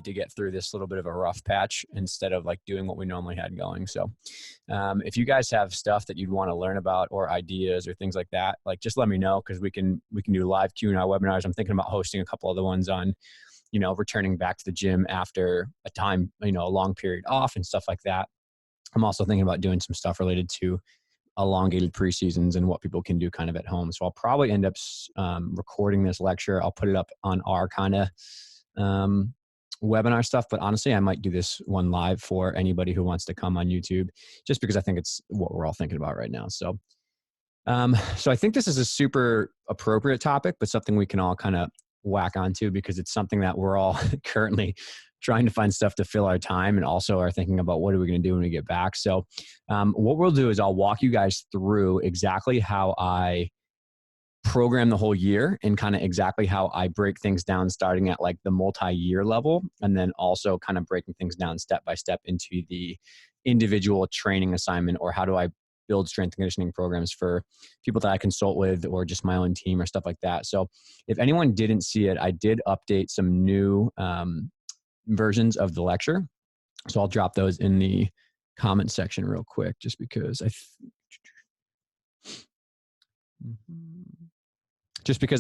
to get through this little bit of a rough patch instead of like doing what we normally had going. So if you guys have stuff that you'd want to learn about or ideas or things like that, like just let me know, because we can do live Q&A webinars. I'm thinking about hosting a couple other ones on, you know, returning back to the gym after a time, you know, a long period off and stuff like that. I'm also thinking about doing some stuff related to elongated preseasons and what people can do kind of at home. So I'll probably end up recording this lecture. I'll put it up on our kind of webinar stuff, but honestly, I might do this one live for anybody who wants to come on YouTube, just because I think it's what we're all thinking about right now. So, so I think this is a super appropriate topic, but something we can all kind of whack onto, because it's something that we're all currently trying to find stuff to fill our time, and also are thinking about what are we going to do when we get back. So what we'll do is I'll walk you guys through exactly how I program the whole year, and kind of exactly how I break things down starting at like the multi-year level, and then also kind of breaking things down step by step into the individual training assignment, or how do I build strength and conditioning programs for people that I consult with, or just my own team or stuff like that. So if anyone didn't see it, I did update some new versions of the lecture. So I'll drop those in the comment section real quick, just because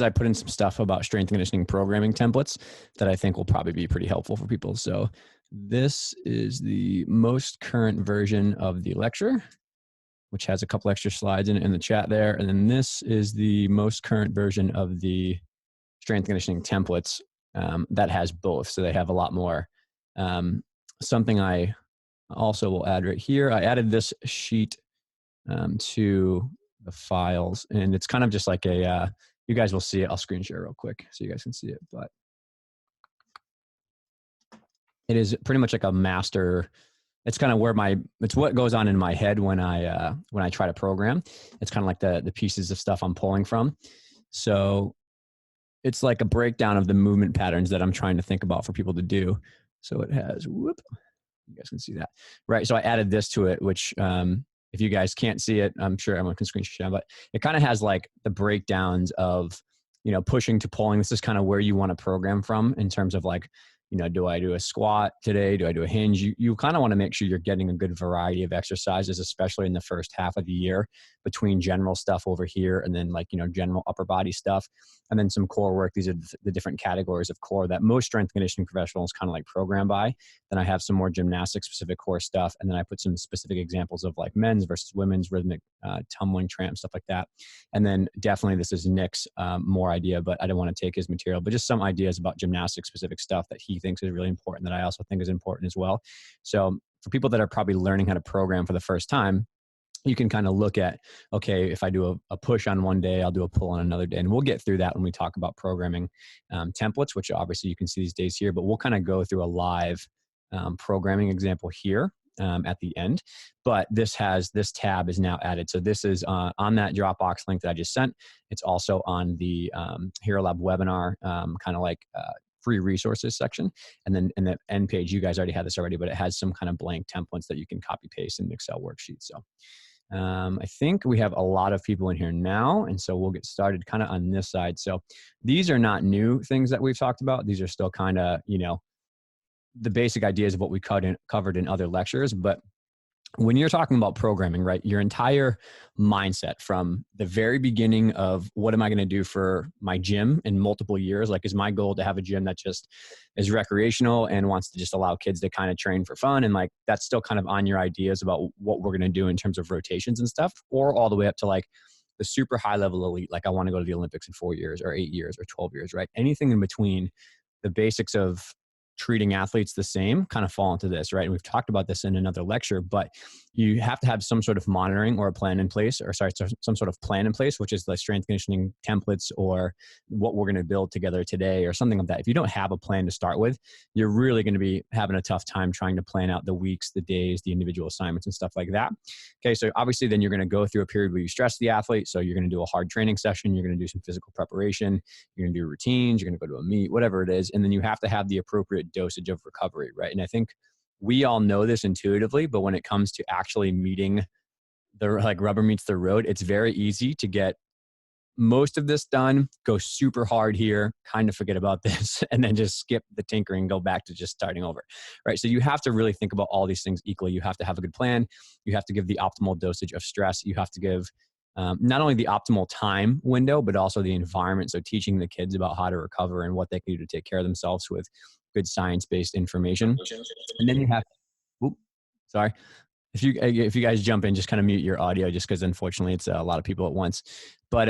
I put in some stuff about strength and conditioning programming templates that I think will probably be pretty helpful for people. So this is the most current version of the lecture, which has a couple extra slides in it in the chat there. And then this is the most current version of the strength and conditioning templates that has both. So they have a lot more. Something I also will add right here, I added this sheet to the files, and it's kind of just like a, you guys will see it. I'll screen share real quick so you guys can see it, but it is pretty much like a master. It's kind of where it's what goes on in my head when I try to program. It's kind of like the pieces of stuff I'm pulling from. So it's like a breakdown of the movement patterns that I'm trying to think about for people to do. So it has, you guys can see that, right? So I added this to it, which if you guys can't see it, I'm sure everyone can screen share, but it kind of has like the breakdowns of, you know, pushing to pulling. This is kind of where you want to program from in terms of like, you know, do I do a squat today? Do I do a hinge? You kind of want to make sure you're getting a good variety of exercises, especially in the first half of the year, between general stuff over here and then like, you know, general upper body stuff, and then some core work. These are the different categories of core that most strength conditioning professionals kind of like program by. Then I have some more gymnastic specific core stuff. And then I put some specific examples of like men's versus women's rhythmic tumbling, tramp, stuff like that. And then definitely this is Nick's more idea, but I don't want to take his material, but just some ideas about gymnastic specific stuff that he thinks is really important, that I also think is important as well. So for people that are probably learning how to program for the first time, you can kind of look at, okay, if I do a push on one day, I'll do a pull on another day. And we'll get through that when we talk about programming templates, which obviously you can see these days here, but we'll kind of go through a live programming example here at the end. But this tab is now added. So this is on that Dropbox link that I just sent. It's also on the Hero Lab webinar, kind of like free resources section. And then in the end page, you guys already had this already, but it has some kind of blank templates that you can copy paste in the Excel worksheet. So I think we have a lot of people in here now, and so we'll get started kind of on this side. So these are not new things that we've talked about. These are still kind of, you know, the basic ideas of what we covered in other lectures. But when you're talking about programming, right, your entire mindset from the very beginning of what am I going to do for my gym in multiple years? Like, is my goal to have a gym that just is recreational and wants to just allow kids to kind of train for fun? And like, that's still kind of on your ideas about what we're going to do in terms of rotations and stuff, or all the way up to like the super high level elite. Like, I want to go to the Olympics in 4 years or 8 years or 12 years, right? Anything in between, the basics of treating athletes the same kind of fall into this, right? And we've talked about this in another lecture, but you have to have some sort of monitoring or a plan in place, or sorry, some sort of plan in place, which is the strength conditioning templates or what we're going to build together today or something like that. If you don't have a plan to start with, you're really going to be having a tough time trying to plan out the weeks, the days, the individual assignments and stuff like that. Okay. So obviously then you're going to go through a period where you stress the athlete. So you're going to do a hard training session. You're going to do some physical preparation. You're going to do routines. You're going to go to a meet, whatever it is. And then you have to have the appropriate dosage of recovery, right? And I think we all know this intuitively, but when it comes to actually meeting the like rubber meets the road, it's very easy to get most of this done, go super hard here, kind of forget about this, and then just skip the tinkering, go back to just starting over, right? So you have to really think about all these things equally. You have to have a good plan. You have to give the optimal dosage of stress. You have to give not only the optimal time window, but also the environment. So teaching the kids about how to recover and what they can do to take care of themselves with good science-based information. And then you have, oops, sorry. If you guys jump in, just kind of mute your audio, just because unfortunately it's a lot of people at once. But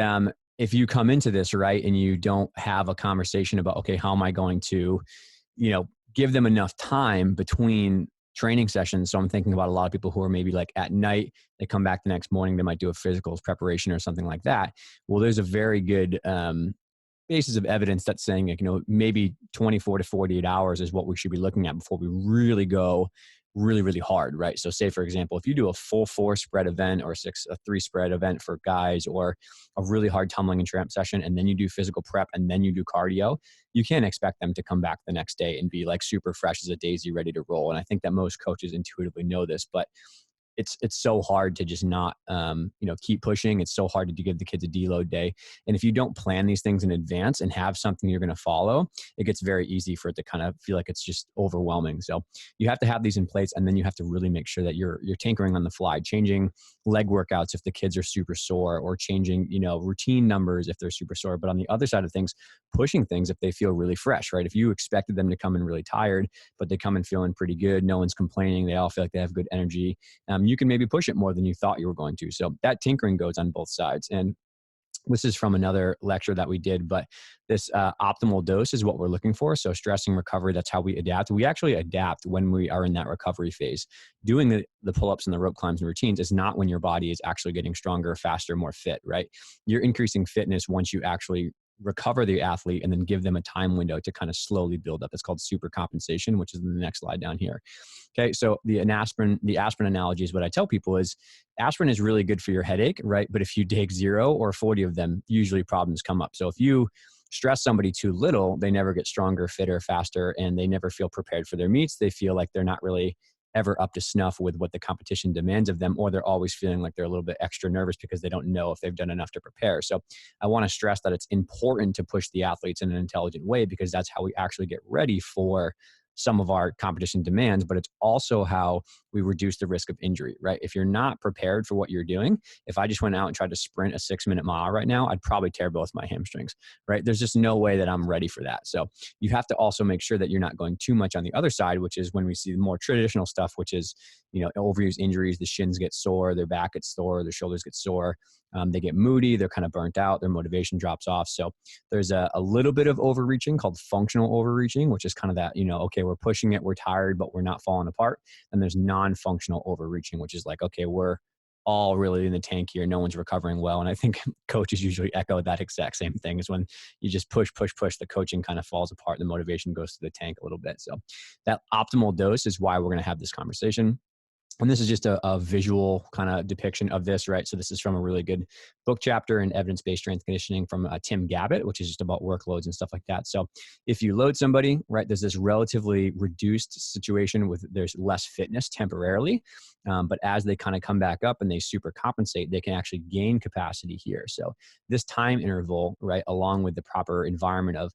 if you come into this right and you don't have a conversation about, okay, how am I going to, give them enough time between training sessions. So I'm thinking about a lot of people who are maybe like at night, they come back the next morning, they might do a physicals preparation or something like that. Well, there's a very good basis of evidence that's saying, like, maybe 24 to 48 hours is what we should be looking at before we really go really, really hard, right? So say, for example, if you do a full 4 spread event or a 3 spread event for guys, or a really hard tumbling and tramp session, and then you do physical prep and then you do cardio, you can't expect them to come back the next day and be like super fresh as a daisy, ready to roll. And I think that most coaches intuitively know this, but it's so hard to just not, keep pushing. It's so hard to give the kids a deload day. And if you don't plan these things in advance and have something you're going to follow, it gets very easy for it to kind of feel like it's just overwhelming. So you have to have these in place, and then you have to really make sure that you're tinkering on the fly, changing leg workouts if the kids are super sore, or changing, routine numbers if they're super sore. But on the other side of things, pushing things if they feel really fresh, right? If you expected them to come in really tired, but they come in feeling pretty good, no one's complaining, they all feel like they have good energy, you can maybe push it more than you thought you were going to. So that tinkering goes on both sides. And this is from another lecture that we did, but this optimal dose is what we're looking for. So stressing recovery, that's how we adapt. We actually adapt when we are in that recovery phase. Doing the pull-ups and the rope climbs and routines is not when your body is actually getting stronger, faster, more fit, right? You're increasing fitness once you actually recover the athlete and then give them a time window to kind of slowly build up. It's called super compensation, which is in the next slide down here. Okay, so the aspirin analogy is what I tell people is aspirin is really good for your headache, right? But if you take 0 or 40 of them, usually problems come up. So if you stress somebody too little, they never get stronger, fitter, faster, and they never feel prepared for their meets. They feel like they're not really ever up to snuff with what the competition demands of them, or they're always feeling like they're a little bit extra nervous because they don't know if they've done enough to prepare. So I want to stress that it's important to push the athletes in an intelligent way, because that's how we actually get ready for some of our competition demands, but it's also how we reduce the risk of injury, right? If you're not prepared for what you're doing, if I just went out and tried to sprint a 6-minute mile right now, I'd probably tear both my hamstrings, right? There's just no way that I'm ready for that. So you have to also make sure that you're not going too much on the other side, which is when we see the more traditional stuff, which is, overuse injuries, the shins get sore, their back gets sore, their shoulders get sore, they get moody, they're kind of burnt out, their motivation drops off. So there's a little bit of overreaching called functional overreaching, which is kind of that, okay, we're pushing it, we're tired, but we're not falling apart. And there's non-functional overreaching, which is like, okay, we're all really in the tank here, no one's recovering well. And I think coaches usually echo that exact same thing, is when you just push, the coaching kind of falls apart, the motivation goes to the tank a little bit. So that optimal dose is why we're going to have this conversation. And this is just a visual kind of depiction of this, right? So this is from a really good book chapter in evidence-based strength conditioning from Tim Gabbett, which is just about workloads and stuff like that. So if you load somebody, right, there's this relatively reduced situation with there's less fitness temporarily, but as they kind of come back up and they super compensate, they can actually gain capacity here. So this time interval, right, along with the proper environment of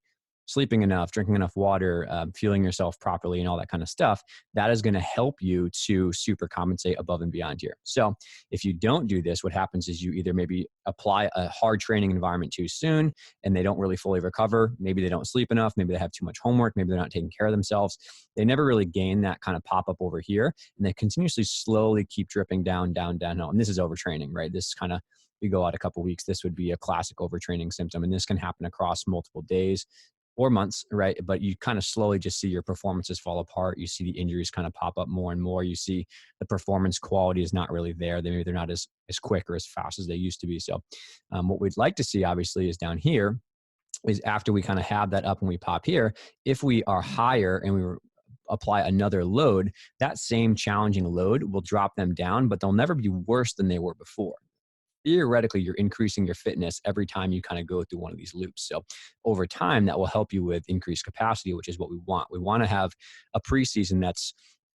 sleeping enough, drinking enough water, fueling yourself properly, and all that kind of stuff, that is going to help you to super compensate above and beyond here. So if you don't do this, what happens is you either maybe apply a hard training environment too soon and they don't really fully recover. Maybe they don't sleep enough. Maybe they have too much homework. Maybe they're not taking care of themselves. They never really gain that kind of pop up over here. And they continuously slowly keep dripping down. And this is overtraining, right? This kind of, you go out a couple of weeks, this would be a classic overtraining symptom. And this can happen across multiple days or months, right? But you kind of slowly just see your performances fall apart. You see the injuries kind of pop up more and more. You see the performance quality is not really there. Maybe they're not as quick or as fast as they used to be. So what we'd like to see, obviously, is down here is after we kind of have that up and we pop here, if we are higher and we apply another load, that same challenging load will drop them down, but they'll never be worse than they were before. Theoretically, you're increasing your fitness every time you kind of go through one of these loops. So over time, that will help you with increased capacity, which is what we want. We want to have a preseason that's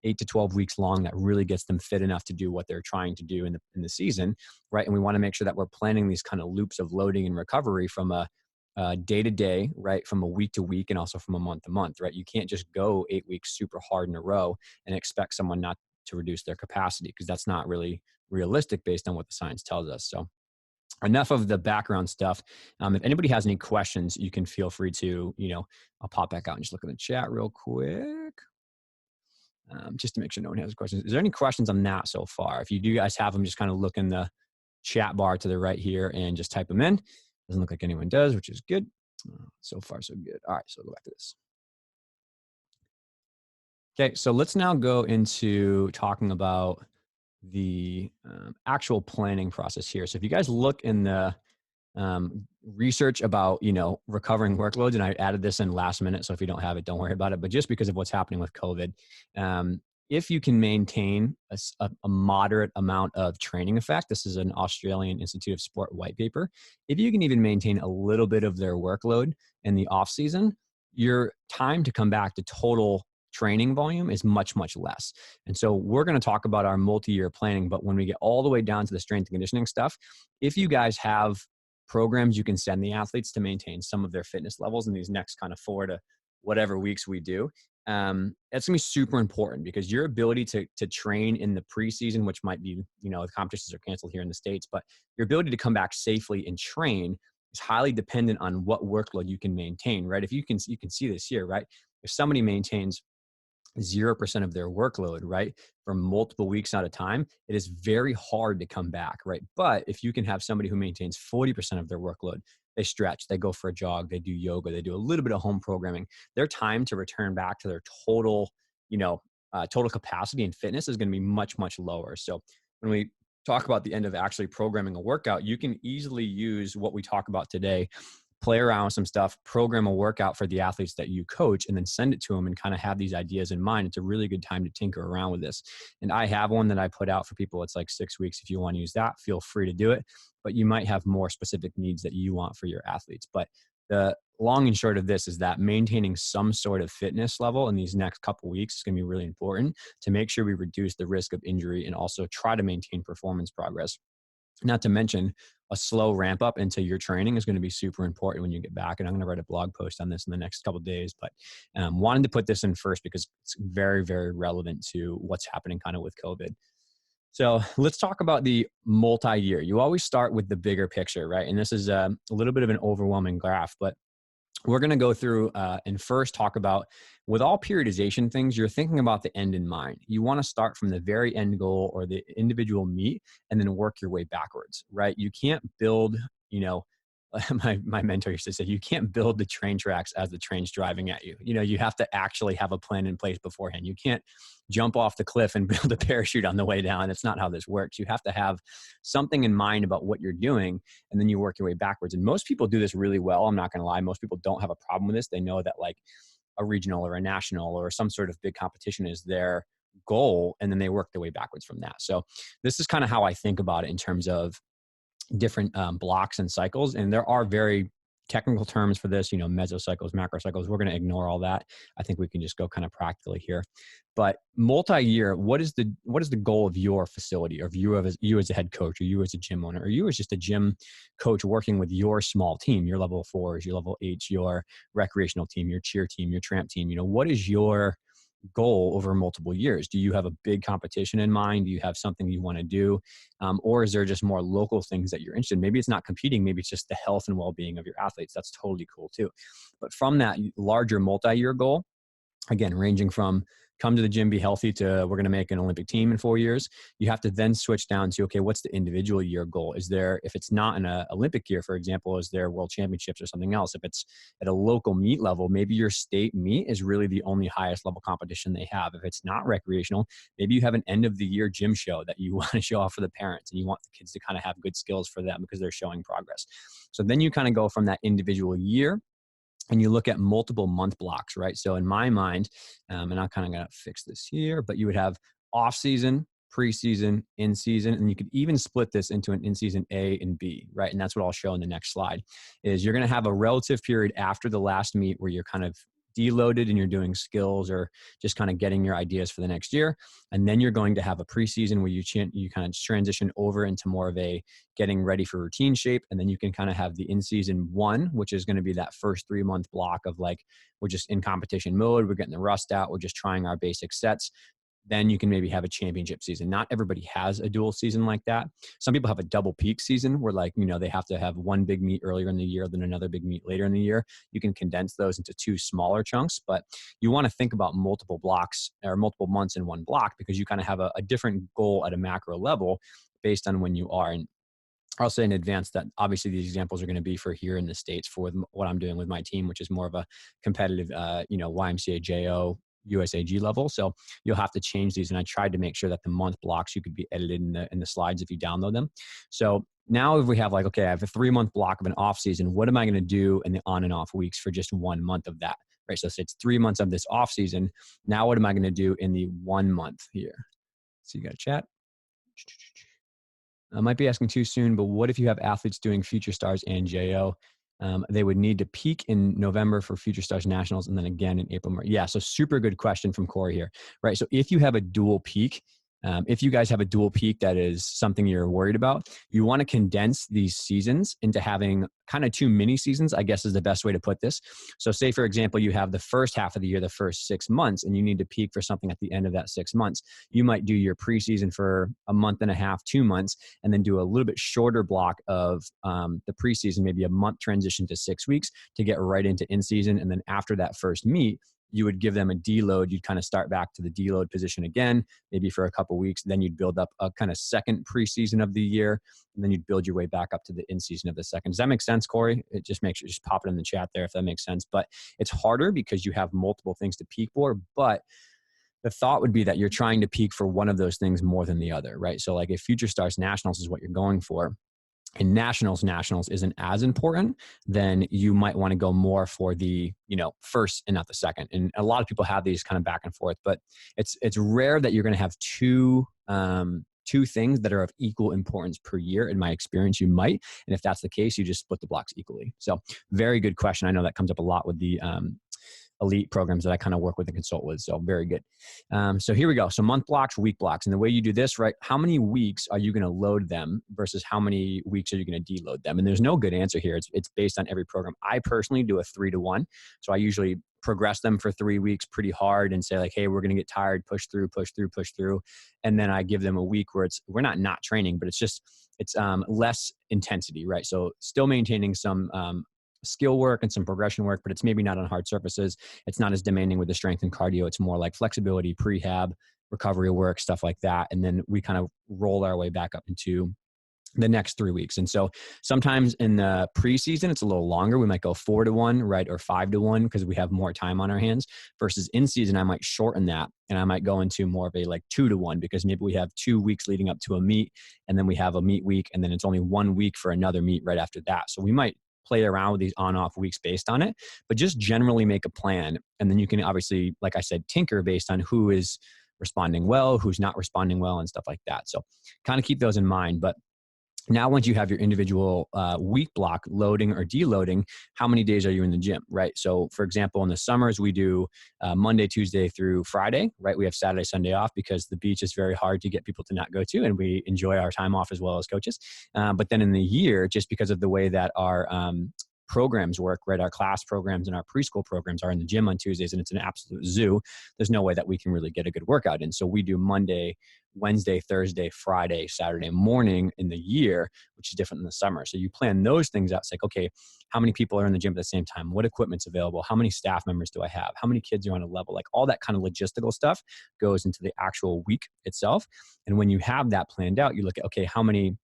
8 to 12 weeks long that really gets them fit enough to do what they're trying to do in the season, right? And we want to make sure that we're planning these kind of loops of loading and recovery from a day to day, right? From a week to week, and also from a month to month, right? You can't just go 8 weeks super hard in a row and expect someone not to reduce their capacity, because that's not really realistic based on what the science tells us. So enough of the background stuff. If anybody has any questions, you can feel free to, I'll pop back out and just look in the chat real quick. Just to make sure no one has questions. Is there any questions on that so far? If you do guys have them, just kind of look in the chat bar to the right here and just type them in. Doesn't look like anyone does, which is good. So far, so good. All right, so I'll go back to this. Okay, so let's now go into talking about the actual planning process here. So if you guys look in the research about, recovering workloads, and I added this in last minute, so if you don't have it, don't worry about it. But just because of what's happening with COVID, if you can maintain a moderate amount of training effect, this is an Australian Institute of Sport white paper. If you can even maintain a little bit of their workload in the off season, your time to come back to total training volume is much, much less. And so we're going to talk about our multi-year planning, but when we get all the way down to the strength and conditioning stuff, if you guys have programs you can send the athletes to maintain some of their fitness levels in these next kind of 4 to whatever weeks we do, that's gonna be super important, because your ability to train in the preseason, which might be, the competitions are canceled here in the States, but your ability to come back safely and train is highly dependent on what workload you can maintain, right? If you can see this here, right? If somebody maintains 0% of their workload, right, for multiple weeks at a time, it is very hard to come back, right? But if you can have somebody who maintains 40% of their workload, they stretch, they go for a jog, they do yoga, they do a little bit of home programming, their time to return back to their total, total capacity and fitness is going to be much, much lower. So when we talk about the end of actually programming a workout, you can easily use what we talk about today, play around with some stuff, program a workout for the athletes that you coach, and then send it to them and kind of have these ideas in mind. It's a really good time to tinker around with this. And I have one that I put out for people. It's like 6 weeks. If you want to use that, feel free to do it, but you might have more specific needs that you want for your athletes. But the long and short of this is that maintaining some sort of fitness level in these next couple of weeks is going to be really important to make sure we reduce the risk of injury and also try to maintain performance progress. Not to mention, a slow ramp up into your training is going to be super important when you get back. And I'm going to write a blog post on this in the next couple of days, but wanted to put this in first because it's very, very relevant to what's happening kind of with COVID. So let's talk about the multi-year. You always start with the bigger picture, right? And this is a little bit of an overwhelming graph, but we're going to go through and first talk about, with all periodization things, you're thinking about the end in mind. You want to start from the very end goal or the individual meet and then work your way backwards, right? You can't build, my mentor used to say, you can't build the train tracks as the train's driving at you. You have to actually have a plan in place beforehand. You can't jump off the cliff and build a parachute on the way down. That's not how this works. You have to have something in mind about what you're doing, and then you work your way backwards. And most people do this really well. I'm not going to lie. Most people don't have a problem with this. They know that like a regional or a national or some sort of big competition is their goal, and then they work their way backwards from that. So this is kind of how I think about it in terms of different blocks and cycles. And there are very technical terms for this, mesocycles, macrocycles. We're going to ignore all that. I think we can just go kind of practically here. But multi-year, what is the goal of your facility, or of you as a head coach, or you as a gym owner, or you as just a gym coach working with your small team, your level 4s, your level 8s, your recreational team, your cheer team, your tramp team? What is your goal over multiple years? Do you have a big competition in mind? Do you have something you want to do? Or is there just more local things that you're interested in? Maybe it's not competing. Maybe it's just the health and well-being of your athletes. That's totally cool too. But from that larger multi-year goal, again, ranging from come to the gym, be healthy, to we're going to make an Olympic team in 4 years, you have to then switch down to, okay, what's the individual year goal? Is there, if it's not an Olympic year, for example, is there world championships or something else? If it's at a local meet level, maybe your state meet is really the only highest level competition they have. If it's not recreational, maybe you have an end of the year gym show that you want to show off for the parents, and you want the kids to kind of have good skills for them because they're showing progress. So then you kind of go from that individual year and you look at multiple month blocks, right? So in my mind, and I'm kind of going to fix this here, but you would have off season, preseason, in season, and you could even split this into an in season A and B, right? And that's what I'll show in the next slide. Is you're going to have a relative period after the last meet where you're kind of deloaded and you're doing skills or just kind of getting your ideas for the next year. And then you're going to have a preseason where you kind of transition over into more of a getting ready for routine shape. And then you can kind of have the in-season one, which is going to be that first 3-month block of like, we're just in competition mode. We're getting the rust out. We're just trying our basic sets. Then you can maybe have a championship season. Not everybody has a dual season like that. Some people have a double peak season where like, they have to have one big meet earlier in the year, then another big meet later in the year. You can condense those into 2 smaller chunks, but you want to think about multiple blocks or multiple months in one block because you kind of have a different goal at a macro level based on when you are. And I'll say in advance that obviously these examples are going to be for here in the States for what I'm doing with my team, which is more of a competitive, YMCA JO USAG level. So you'll have to change these. And I tried to make sure that the month blocks, you could be edited in the slides if you download them. So now if we have like, okay, I have a 3-month block of an off season, what am I going to do in the on and off weeks for just 1 month of that? Right. So it's 3 months of this off season. Now what am I going to do in the 1 month here? So you got a chat. I might be asking too soon, but what if you have athletes doing Future Stars and JO? They would need to peak in November for Future Stars Nationals and then again in April. Yeah, so super good question from Corey here, right? So if you have a dual peak, if you guys have a dual peak that is something you're worried about, you want to condense these seasons into having kind of 2 mini seasons, I guess is the best way to put this. So say, for example, you have the first half of the year, the first 6 months, and you need to peak for something at the end of that 6 months. You might do your preseason for a month and a half, 2 months, and then do a little bit shorter block of the preseason, maybe a month transition to 6 weeks to get right into in-season. And then after that first meet, you would give them a deload. You'd kind of start back to the deload position again, maybe for a couple of weeks. Then you'd build up a kind of second preseason of the year, and then you'd build your way back up to the in-season of the second. Does that make sense, Corey? It just makes sure just pop it in the chat there if that makes sense. But it's harder because you have multiple things to peak for. But the thought would be that you're trying to peak for one of those things more than the other, right? So like if Future Stars Nationals is what you're going for, and nationals isn't as important, then you might want to go more for the, first and not the second. And a lot of people have these kind of back and forth, but it's rare that you're going to have two things that are of equal importance per year. In my experience, you might. And if that's the case, you just split the blocks equally. So very good question. I know that comes up a lot with the elite programs that I kind of work with and consult with. So very good. So here we go. So month blocks, week blocks. And the way you do this, right? How many weeks are you going to load them versus how many weeks are you going to deload them? And there's no good answer here. It's based on every program. I personally do a 3-to-1. So I usually progress them for 3 weeks pretty hard and say like, hey, we're going to get tired, push through. And then I give them a week where we're not training, but it's less intensity, right? So still maintaining some, skill work and some progression work, but it's maybe not on hard surfaces. It's not as demanding with the strength and cardio. It's more like flexibility, prehab, recovery work, stuff like that. And then we kind of roll our way back up into the next 3 weeks. And so sometimes in the preseason, it's a little longer. We might go 4-to-1, right? Or 5-to-1 because we have more time on our hands versus in season. I might shorten that and I might go into more of a like 2-to-1 because maybe we have 2 weeks leading up to a meet and then we have a meet week and then it's only 1 week for another meet right after that. So we might play around with these on-off weeks based on it, but just generally make a plan. And then you can obviously, like I said, tinker based on who is responding well, who's not responding well and stuff like that. So kind of keep those in mind. But now, once you have your individual week block loading or deloading, how many days are you in the gym, right? So for example, in the summers, we do Monday, Tuesday through Friday, right? We have Saturday, Sunday off because the beach is very hard to get people to not go to, and we enjoy our time off as well as coaches. But then in the year, just because of the way that our programs work, right? Our class programs and our preschool programs are in the gym on Tuesdays, and it's an absolute zoo. There's no way that we can really get a good workout in. So we do Monday, Wednesday, Thursday, Friday, Saturday morning in the year, which is different in the summer. So you plan those things out. It's like, okay, how many people are in the gym at the same time? What equipment's available? How many staff members do I have? How many kids are on a level? Like all that kind of logistical stuff goes into the actual week itself. And when you have that planned out, you look at, okay, how many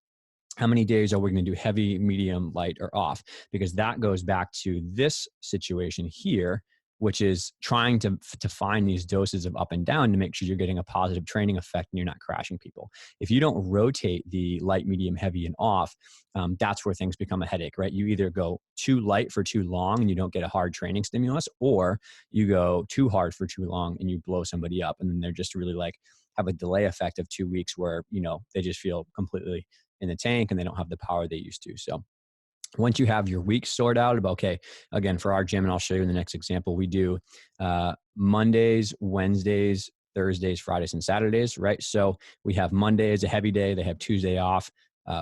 days are we going to do heavy, medium, light, or off? Because that goes back to this situation here, which is trying to find these doses of up and down to make sure you're getting a positive training effect and you're not crashing people. If you don't rotate the light, medium, heavy, and off, that's where things become a headache, right? You either go too light for too long and you don't get a hard training stimulus, or you go too hard for too long and you blow somebody up. And then they're just really like have a delay effect of 2 weeks where, they just feel completely in the tank and they don't have the power they used to. So Once you have your week sorted out about, okay, again, for our gym, and I'll show you in the next example, we do Mondays, Wednesdays, Thursdays, Fridays, and Saturdays, right? So we have Monday as a heavy day. They have Tuesday off. Uh,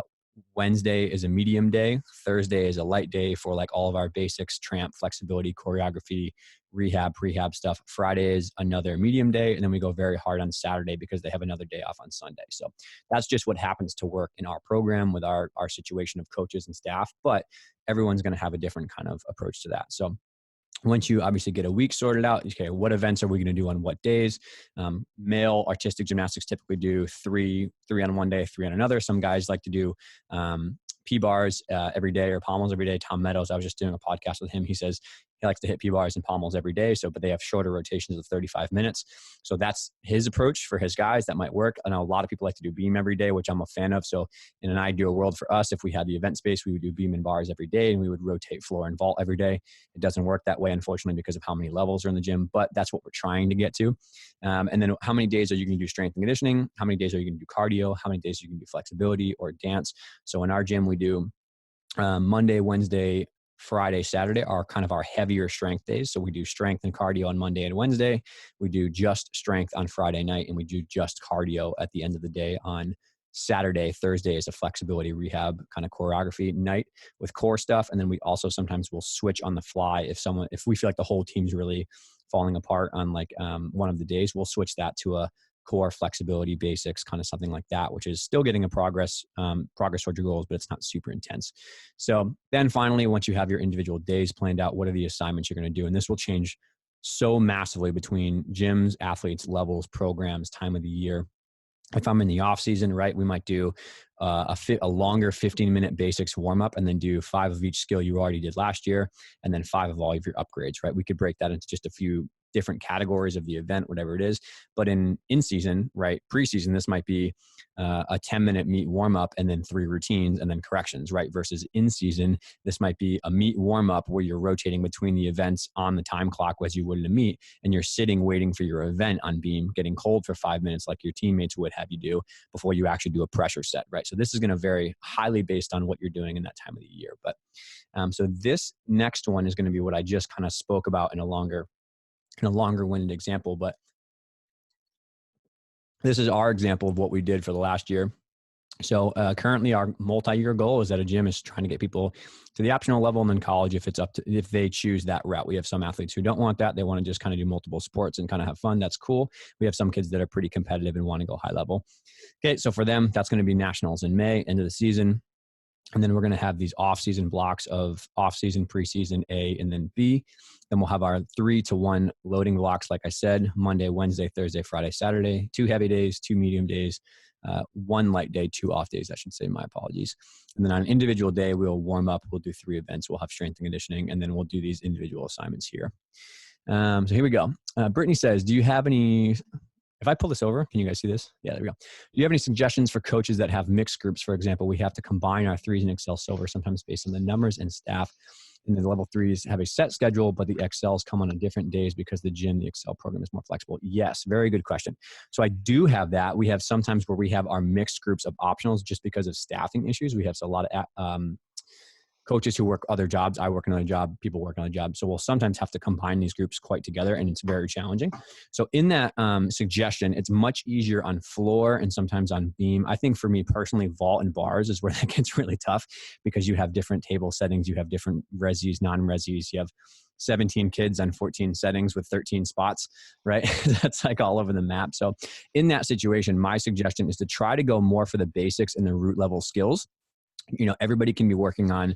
Wednesday is a medium day. Thursday is a light day for like all of our basics, tramp, flexibility, choreography, rehab, prehab stuff. Friday is another medium day. And then we go very hard on Saturday because they have another day off on Sunday. So that's just what happens to work in our program with our situation of coaches and staff. But everyone's going to have a different kind of approach to that. So once you obviously get a week sorted out, okay, what events are we going to do on what days? Male artistic gymnastics typically do three on one day, three on another. Some guys like to do P-bars every day or pommels every day. Tom Meadows, I was just doing a podcast with him. He says he likes to hit P-bars and pommels every day. So, but they have shorter rotations of 35 minutes. So that's his approach for his guys. That might work. I know a lot of people like to do beam every day, which I'm a fan of. So in an ideal world for us, if we had the event space, we would do beam and bars every day, and we would rotate floor and vault every day. It doesn't work that way, unfortunately, because of how many levels are in the gym, but that's what we're trying to get to. And then how many days are you going to do strength and conditioning? How many days are you going to do cardio? How many days are you going to do flexibility or dance? So in our gym, we do Monday, Wednesday, Friday, Saturday are kind of our heavier strength days. So we do strength and cardio on Monday and Wednesday. We do just strength on Friday night, and we do just cardio at the end of the day on Saturday. Thursday is a flexibility rehab kind of choreography night with core stuff. And then we also sometimes will switch on the fly if we feel like the whole team's really falling apart on like one of the days, we'll switch that to a core flexibility basics, kind of something like that, which is still getting a progress towards your goals, but it's not super intense. So then finally, once you have your individual days planned out, what are the assignments you're going to do? And this will change so massively between gyms, athletes, levels, programs, time of the year. If I'm in the off season, right, we might do a longer 15-minute basics warm up and then do 5 of each skill you already did last year, and then 5 of all of your upgrades, right? We could break that into just a few different categories of the event, whatever it is. But in season, right, preseason, this might be a 10-minute meet warm up and then 3 routines and then corrections, right? Versus in season, this might be a meet warm up where you're rotating between the events on the time clock as you would in a meet, and you're sitting waiting for your event on beam, getting cold for 5 minutes like your teammates would have you do before you actually do a pressure set, right? So this is going to vary highly based on what you're doing in that time of the year. But so this next one is going to be what I just kind of spoke about in a longer-winded example, but this is our example of what we did for the last year. So currently our multi-year goal is that a gym is trying to get people to the optional level, and then college if they choose that route. We have some athletes who don't want that. They want to just kind of do multiple sports and kind of have fun. That's cool. We have some kids that are pretty competitive and want to go high level. Okay, so for them, that's going to be nationals in May, end of the season. And then we're going to have these off-season blocks of off-season, preseason A, and then B. Then we'll have our 3-to-1 loading blocks, like I said, Monday, Wednesday, Thursday, Friday, Saturday, 2 heavy days, 2 medium days, 1 light day, 2 off days, I should say, my apologies. And then on an individual day, we'll warm up, we'll do 3 events, we'll have strength and conditioning, and then we'll do these individual assignments here. So here we go. Brittany says, do you have any... If I pull this over, can you guys see this? Yeah, there we go. Do you have any suggestions for coaches that have mixed groups? For example, we have to combine our 3s in Excel Silver sometimes based on the numbers and staff. And the level 3s have a set schedule, but the Excels come on different days because the Excel program is more flexible. Yes, very good question. So I do have that. We have sometimes where we have our mixed groups of optionals just because of staffing issues. We have a lot of coaches who work other jobs. I work another job. People work on a job. So we'll sometimes have to combine these groups quite together, and it's very challenging. So in that suggestion, it's much easier on floor and sometimes on beam. I think for me personally, vault and bars is where that gets really tough because you have different table settings. You have different resis, non-resis. You have 17 kids on 14 settings with 13 spots, right? That's like all over the map. So in that situation, my suggestion is to try to go more for the basics and the root level skills. You know, everybody can be working on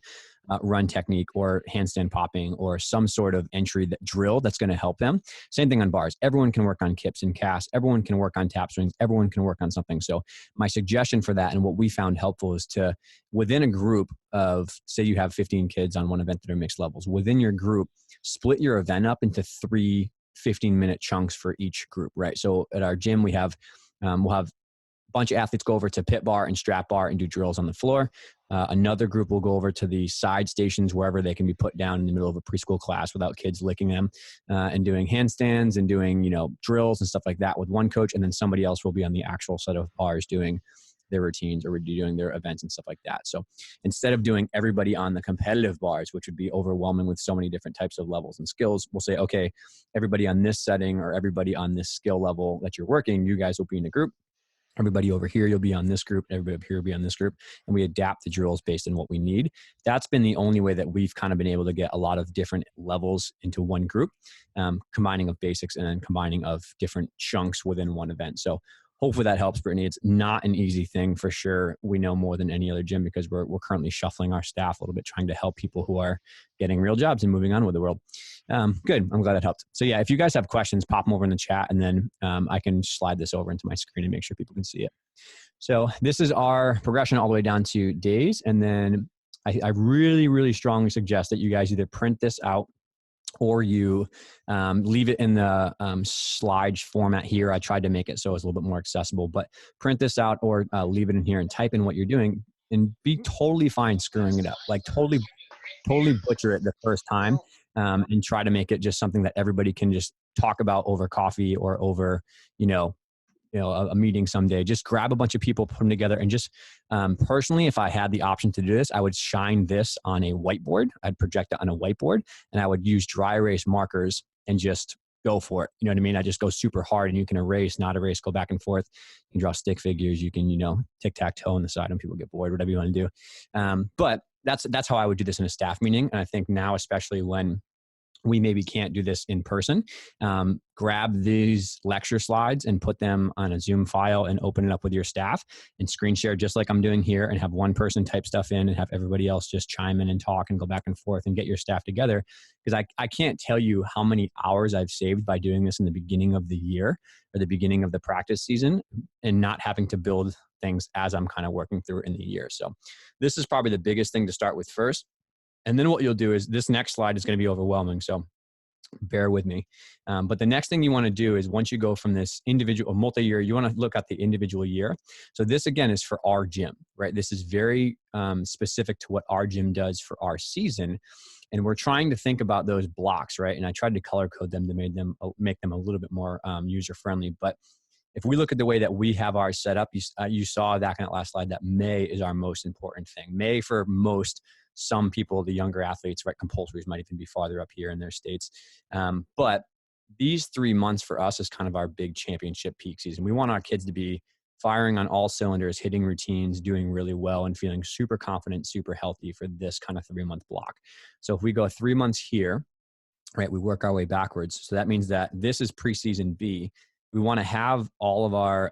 run technique or handstand popping or some sort of entry drill that's going to help them. Same thing on bars. Everyone can work on kips and casts. Everyone can work on tap swings. Everyone can work on something. So my suggestion for that and what we found helpful is to, within a group of, say you have 15 kids on one event that are mixed levels, within your group, split your event up into 3 15-minute chunks for each group, right? So at our gym, we'll have bunch of athletes go over to pit bar and strap bar and do drills on the floor. Another group will go over to the side stations wherever they can be put down in the middle of a preschool class without kids licking them, and doing handstands and doing, drills and stuff like that with one coach. And then somebody else will be on the actual set of bars doing their routines or redoing their events and stuff like that. So instead of doing everybody on the competitive bars, which would be overwhelming with so many different types of levels and skills, we'll say, okay, everybody on this setting or everybody on this skill level that you're working, you guys will be in a group. Everybody over here, you'll be on this group. Everybody up here will be on this group. And we adapt the drills based on what we need. That's been the only way that we've kind of been able to get a lot of different levels into one group, combining of basics and then combining of different chunks within one event. So hopefully that helps, Brittany. It's not an easy thing for sure. We know more than any other gym because we're currently shuffling our staff a little bit, trying to help people who are getting real jobs and moving on with the world. Good. I'm glad it helped. So yeah, if you guys have questions, pop them over in the chat, and then I can slide this over into my screen and make sure people can see it. So this is our progression all the way down to days. And then I really, really strongly suggest that you guys either print this out or you leave it in the slide format here. I tried to make it so it's a little bit more accessible, but print this out or leave it in here and type in what you're doing and be totally fine screwing it up. Like totally butcher it the first time and try to make it just something that everybody can just talk about over coffee or over, a meeting someday. Just grab a bunch of people, put them together, and just personally, if I had the option to do this, I would shine this on a whiteboard. I'd project it on a whiteboard, and I would use dry erase markers and just go for it. You know what I mean? I just go super hard, and you can erase, not erase, go back and forth. You can draw stick figures. You can, tic-tac-toe on the side when people get bored, whatever you want to do. But that's how I would do this in a staff meeting. And I think now, especially when we maybe can't do this in person, grab these lecture slides and put them on a Zoom file and open it up with your staff and screen share just like I'm doing here, and have one person type stuff in and have everybody else just chime in and talk and go back and forth and get your staff together. Because I can't tell you how many hours I've saved by doing this in the beginning of the year or the beginning of the practice season and not having to build things as I'm kind of working through in the year. So this is probably the biggest thing to start with first. And then what you'll do is this next slide is going to be overwhelming. So bear with me. But the next thing you want to do is once you go from this individual multi-year, you want to look at the individual year. So this again is for our gym, right? This is very specific to what our gym does for our season. And we're trying to think about those blocks, right? And I tried to color code them to make them a little bit more user-friendly. But if we look at the way that we have ours set up, you saw back in that last slide that May is our most important thing. May for some people, the younger athletes, right? Compulsories might even be farther up here in their states. But these 3 months for us is kind of our big championship peak season. We want our kids to be firing on all cylinders, hitting routines, doing really well, and feeling super confident, super healthy for this kind of 3-month block. So if we go 3 months here, right, we work our way backwards. So that means that this is preseason B. We want to have all of our,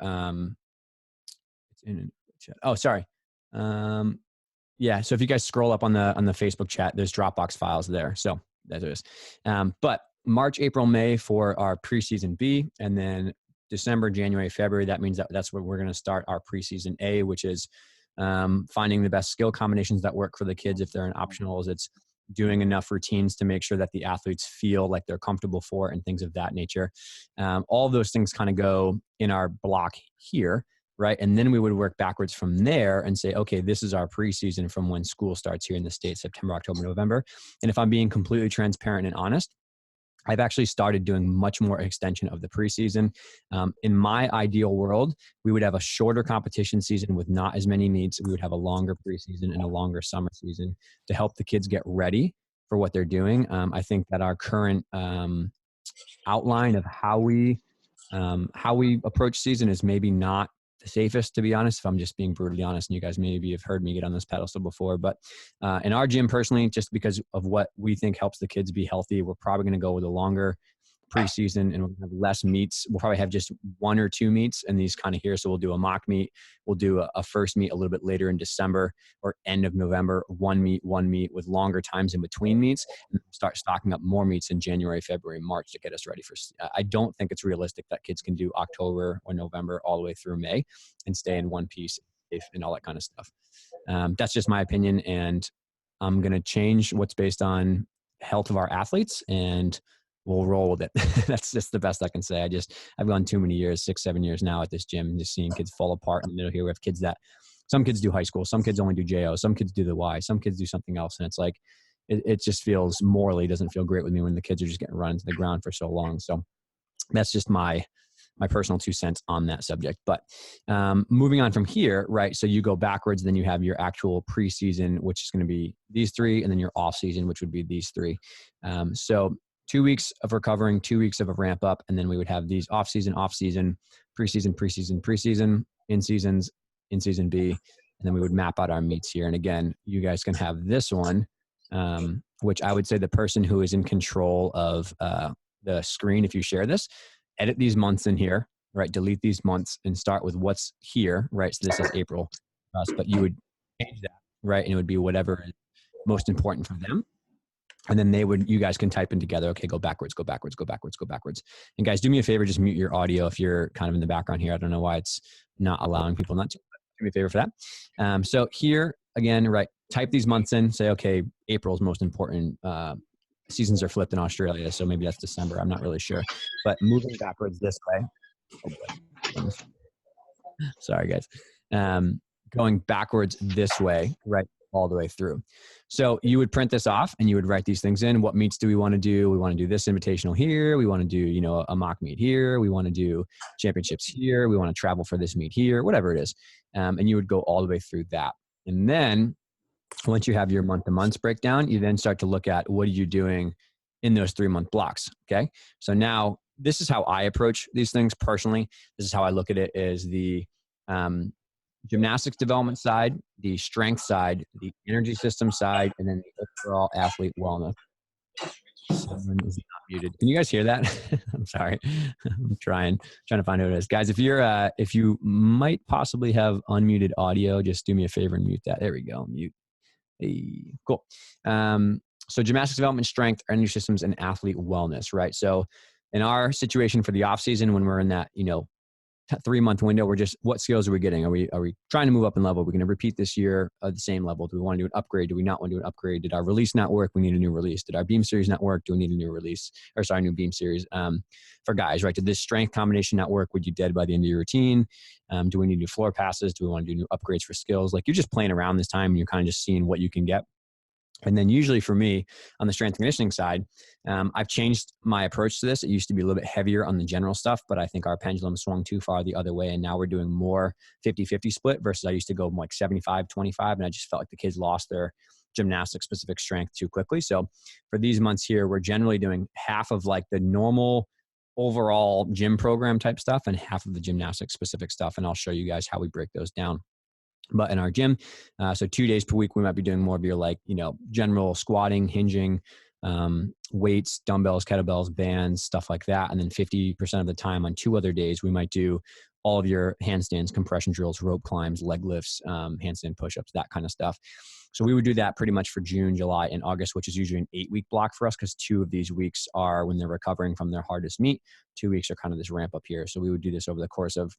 yeah. So if you guys scroll up on the Facebook chat, there's Dropbox files there. So that is. But March, April, May for our preseason B, and then December, January, February. That means that's where we're going to start our preseason A, which is finding the best skill combinations that work for the kids. If they're in optionals, it's doing enough routines to make sure that the athletes feel like they're comfortable for it and things of that nature. All of those things kind of go in our block here. Right. And then we would work backwards from there and say, okay, this is our preseason from when school starts here in the States, September, October, November. And if I'm being completely transparent and honest, I've actually started doing much more extension of the preseason. In my ideal world, we would have a shorter competition season with not as many meets. We would have a longer preseason and a longer summer season to help the kids get ready for what they're doing. I think that our current outline of how we approach season is maybe not the safest, to be honest, if I'm just being brutally honest, and you guys maybe have heard me get on this pedestal before, but in our gym personally, just because of what we think helps the kids be healthy, we're probably going to go with a longer preseason and we'll have less meets. We'll probably have just 1 or 2 meets in these kind of here. So we'll do a mock meet. We'll do a first meet a little bit later in December or end of November, one meet with longer times in between meets, and start stocking up more meets in January, February, March to get us ready for, I don't think it's realistic that kids can do October or November all the way through May and stay in one piece and all that kind of stuff. That's just my opinion. And I'm going to change what's based on health of our athletes, and we'll roll with it. That's just the best I can say. I've gone too many years, 6-7 years now at this gym, and just seeing kids fall apart in the middle here. We have kids some kids do high school, some kids only do JO, some kids do the Y, some kids do something else. And it's like, it just feels morally doesn't feel great with me when the kids are just getting run into the ground for so long. So that's just my my personal 2 cents on that subject. But moving on from here, right? So you go backwards, then you have your actual preseason, which is going to be these three, and then your off season, which would be these three. So 2 weeks of recovering, 2 weeks of a ramp up, and then we would have these off season, preseason, preseason, in season B, and then we would map out our meets here. And again, you guys can have this one, which I would say the person who is in control of the screen, if you share this, edit these months in here, right? Delete these months and start with what's here, right? So this is April, but you would change that, right? And it would be whatever is most important for them. And then you guys can type in together, okay, go backwards. And guys, do me a favor, just mute your audio if you're kind of in the background here. I don't know why it's not allowing people not to, but do me a favor for that. So here again, right, type these months in, say, okay, April's most important. Seasons are flipped in Australia, so maybe that's December. I'm not really sure. But moving backwards this way. Sorry, guys. Going backwards this way, right, all the way through. So you would print this off and you would write these things in. What meets do we want to do? We want to do this invitational here. We want to do, a mock meet here. We want to do championships here. We want to travel for this meet here, whatever it is. And you would go all the way through that. And then once you have your month-to-months breakdown, you then start to look at what are you doing in those 3-month blocks, okay? So now this is how I approach these things personally. This is how I look at it, is the gymnastics development side, the strength side, the energy system side, and then the overall athlete wellness. Someone is not muted. Can you guys hear that? I'm sorry. I'm trying to find who it is. Guys, if you might possibly have unmuted audio, just do me a favor and mute that. There we go. Mute. Hey, cool. So gymnastics development, strength, energy systems, and athlete wellness, right? So in our situation for the off season, when we're in that, 3-month window, we're just, what skills are we getting? Are we trying to move up in level? Are we going to repeat this year at the same level? Do we want to do an upgrade? Do we not want to do an upgrade? Did our release not work? We need a new release. Did our beam series not work? Do we need a new release? New beam series for guys, right? Did this strength combination not work? Would you dead by the end of your routine? Do we need new floor passes? Do we want to do new upgrades for skills? Like, you're just playing around this time and you're kind of just seeing what you can get. And then usually for me on the strength and conditioning side, I've changed my approach to this. It used to be a little bit heavier on the general stuff, but I think our pendulum swung too far the other way. And now we're doing more 50-50 split versus I used to go more like 75-25. And I just felt like the kids lost their gymnastic specific strength too quickly. So for these months here, we're generally doing half of like the normal overall gym program type stuff and half of the gymnastic specific stuff. And I'll show you guys how we break those down. But in our gym, so 2 days per week, we might be doing more of your general squatting, hinging, weights, dumbbells, kettlebells, bands, stuff like that. And then 50% of the time on 2 other days, we might do all of your handstands, compression drills, rope climbs, leg lifts, handstand push-ups, that kind of stuff. So we would do that pretty much for June, July, and August, which is usually an 8-week block for us because 2 of these weeks are when they're recovering from their hardest meet. 2 weeks are kind of this ramp up here. So we would do this over the course of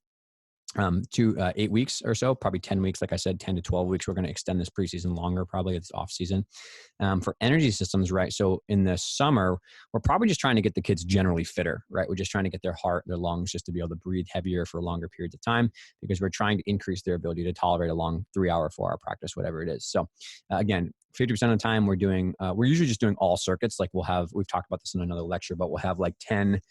8 weeks or so, probably 10 weeks. Like I said, 10 to 12 weeks. We're going to extend this preseason longer, probably it's off season. For energy systems, right? So in the summer, we're probably just trying to get the kids generally fitter, right? We're just trying to get their heart, their lungs, just to be able to breathe heavier for longer periods of time because we're trying to increase their ability to tolerate a long 3-hour, 4-hour practice, whatever it is. So again, 50% of the time we're usually just doing all circuits. Like we've talked about this in another lecture, but we'll have like 10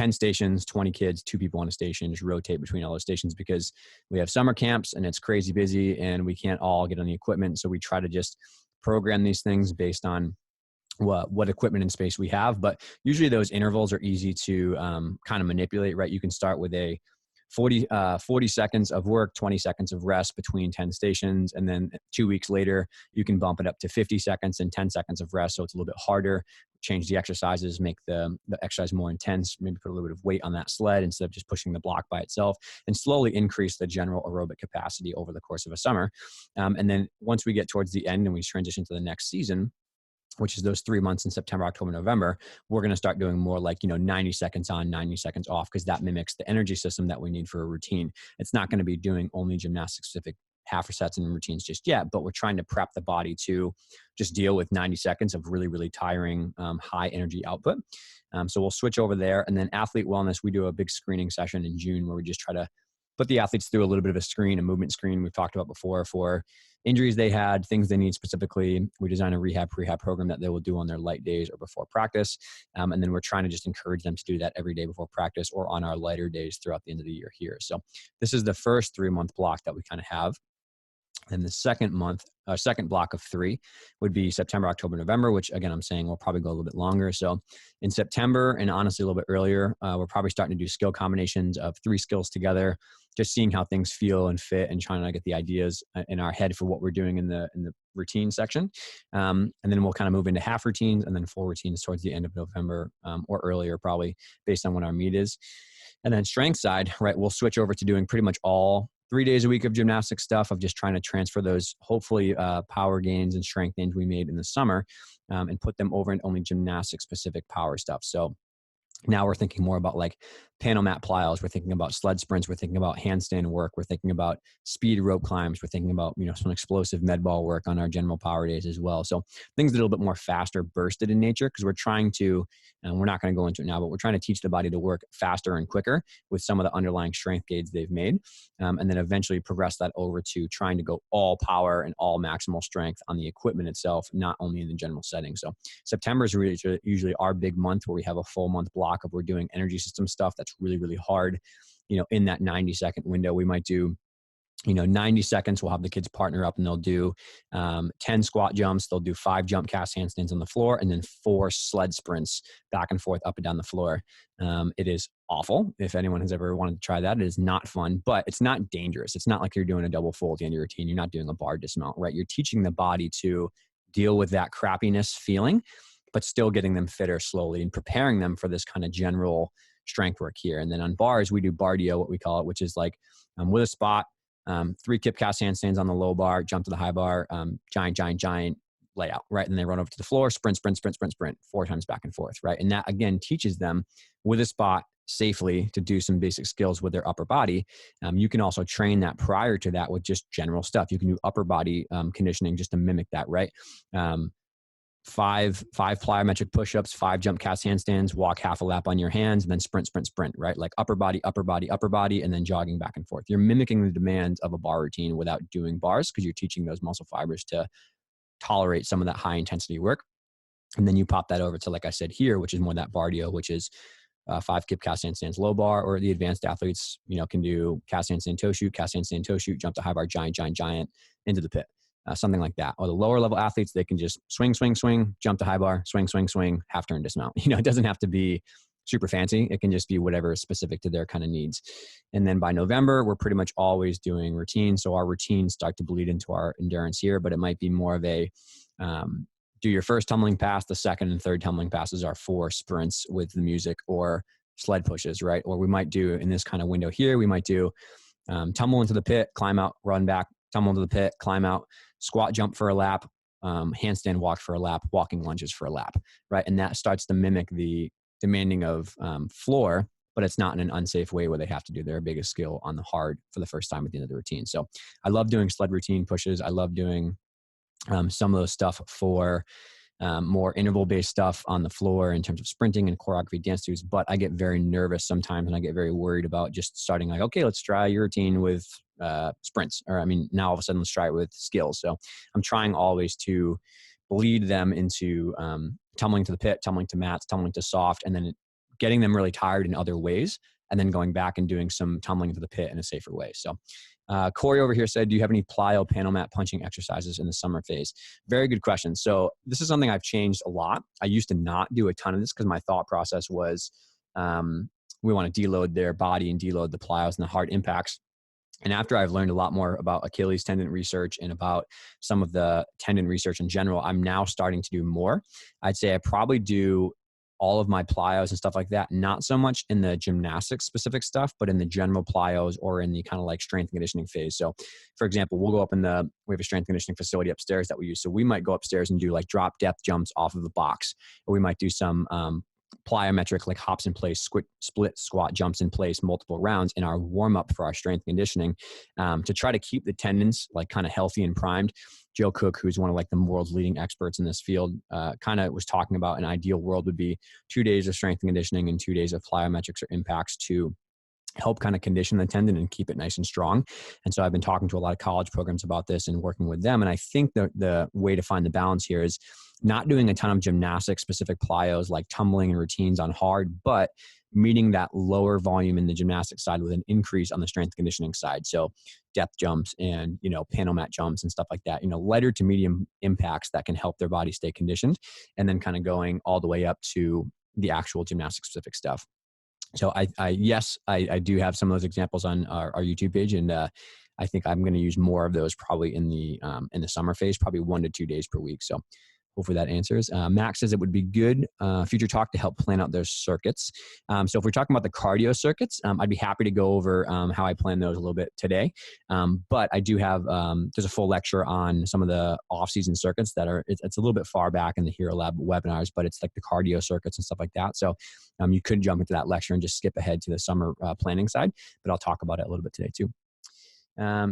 stations, 20 kids, 2 people on a station, just rotate between all those stations because we have summer camps and it's crazy busy and we can't all get on the equipment. So we try to just program these things based on what equipment and space we have. But usually those intervals are easy to kind of manipulate, right? You can start with a 40 seconds of work, 20 seconds of rest between 10 stations. And then 2 weeks later, you can bump it up to 50 seconds and 10 seconds of rest. So it's a little bit harder. Change the exercises, make the exercise more intense, maybe put a little bit of weight on that sled instead of just pushing the block by itself, and slowly increase the general aerobic capacity over the course of a summer. And then once we get towards the end and we transition to the next season, which is those 3 months in September, October, November, we're going to start doing more like, 90 seconds on, 90 seconds off, because that mimics the energy system that we need for a routine. It's not going to be doing only gymnastic specific half sets and routines just yet, but we're trying to prep the body to just deal with 90 seconds of really, really tiring, high energy output. So we'll switch over there. And then athlete wellness, we do a big screening session in June where we just try to put the athletes through a little bit of a screen, a movement screen we've talked about before for injuries they had, things they need specifically. We design a prehab program that they will do on their light days or before practice. And then we're trying to just encourage them to do that every day before practice or on our lighter days throughout the end of the year here. So this is the first 3-month block that we kind of have. And the second block of 3 would be September, October, November, which again, I'm saying will probably go a little bit longer. So in September, and honestly a little bit earlier, we're probably starting to do skill combinations of 3 skills together, just seeing how things feel and fit and trying to get the ideas in our head for what we're doing in the routine section. And then we'll kind of move into half routines and then full routines towards the end of November or earlier, probably based on when our meet is. And then strength side, right, we'll switch over to doing pretty much all 3 days a week of gymnastic stuff, of just trying to transfer those hopefully power gains and strength gains we made in the summer and put them over in only gymnastic specific power stuff. So now we're thinking more about like panel mat plyos. We're thinking about sled sprints. We're thinking about handstand work. We're thinking about speed rope climbs. We're thinking about, some explosive med ball work on our general power days as well. So things that are a little bit more faster, bursted in nature, because we're trying to, and we're not going to go into it now, but we're trying to teach the body to work faster and quicker with some of the underlying strength gains they've made. And then eventually progress that over to trying to go all power and all maximal strength on the equipment itself, not only in the general setting. So September is really usually our big month where we have a full month block of we're doing energy system stuff that's really, really hard. In that 90-second window, we might do 90 seconds, we'll have the kids partner up and they'll do 10 squat jumps. They'll do 5 jump cast handstands on the floor and then 4 sled sprints back and forth up and down the floor. It is awful. If anyone has ever wanted to try that, it is not fun, but it's not dangerous. It's not like you're doing a double full at the end of your routine. You're not doing a bar dismount, right? You're teaching the body to deal with that crappiness feeling, but still getting them fitter slowly and preparing them for this kind of general strength work here. And then on bars, we do bardio, what we call it, which is like with a spot, 3 kip cast handstands on the low bar, jump to the high bar, giant layout, right? And they run over to the floor, sprint, 4 times back and forth, right? And that again teaches them with a spot safely to do some basic skills with their upper body. You can also train that prior to that with just general stuff. You can do upper body conditioning just to mimic that, right? 5 plyometric push-ups, 5 jump cast handstands, walk half a lap on your hands, and then sprint, right? Like upper body, and then jogging back and forth. You're mimicking the demands of a bar routine without doing bars because you're teaching those muscle fibers to tolerate some of that high intensity work. And then you pop that over to, like I said here, which is more that bardio, which is 5 kip cast handstands low bar, or the advanced athletes, can do cast handstand toe shoot, jump to high bar, giant into the pit. Something like that. Or the lower level athletes, they can just swing, jump to high bar, swing, half turn dismount. It doesn't have to be super fancy. It can just be whatever is specific to their kind of needs. And then by November, we're pretty much always doing routines. So our routines start to bleed into our endurance here, but it might be more of a do your first tumbling pass, the second and third tumbling passes are 4 sprints with the music or sled pushes, right? Or we might do in this kind of window here, we might do tumble into the pit, climb out, run back, tumble into the pit, climb out, squat jump for a lap, handstand walk for a lap, walking lunges for a lap, right? And that starts to mimic the demanding of floor, but it's not in an unsafe way where they have to do their biggest skill on the hard for the first time at the end of the routine. So I love doing sled routine pushes. I love doing some of those stuff for more interval-based stuff on the floor in terms of sprinting and choreography dance dues, but I get very nervous sometimes and I get very worried about just starting like, okay, let's try your routine with sprints, or now all of a sudden let's try it with skills. So I'm trying always to bleed them into tumbling to the pit, tumbling to mats, tumbling to soft, and then getting them really tired in other ways, and then going back and doing some tumbling to the pit in a safer way. So Corey over here said, do you have any plyo panel mat punching exercises in the summer phase? Very good question. So this is something I've changed a lot. I used to not do a ton of this because my thought process was we want to deload their body and deload the plyos and the hard impacts. And after I've learned a lot more about Achilles tendon research and about some of the tendon research in general, I'm now starting to do more. I'd say I probably do all of my plyos and stuff like that, not so much in the gymnastics specific stuff, but in the general plyos or in the kind of like strength and conditioning phase. So for example, we'll go up we have a strength and conditioning facility upstairs that we use. So we might go upstairs and do like drop depth jumps off of the box, or we might do some plyometric, like hops in place, split squat jumps in place, multiple rounds in our warm up for our strength conditioning to try to keep the tendons like kind of healthy and primed. Joe Cook, who's one of like the world's leading experts in this field, kind of was talking about an ideal world would be 2 days of strength and conditioning and 2 days of plyometrics or impacts to help kind of condition the tendon and keep it nice and strong. And so I've been talking to a lot of college programs about this and working with them. And I think the way to find the balance here is not doing a ton of gymnastic specific plyos like tumbling and routines on hard, but meeting that lower volume in the gymnastic side with an increase on the strength conditioning side. So depth jumps and, panel mat jumps and stuff like that, lighter to medium impacts that can help their body stay conditioned, and then kind of going all the way up to the actual gymnastic specific stuff. So I do have some of those examples on our YouTube page, and I think I'm going to use more of those probably in the summer phase, probably 1 to 2 days per week. So hopefully that answers. Max says it would be good future talk to help plan out those circuits. So if we're talking about the cardio circuits, I'd be happy to go over how I plan those a little bit today. But I do have, there's a full lecture on some of the off-season circuits that are, it's a little bit far back in the Hero Lab webinars, but it's like the cardio circuits and stuff like that. So you could jump into that lecture and just skip ahead to the summer planning side, but I'll talk about it a little bit today too.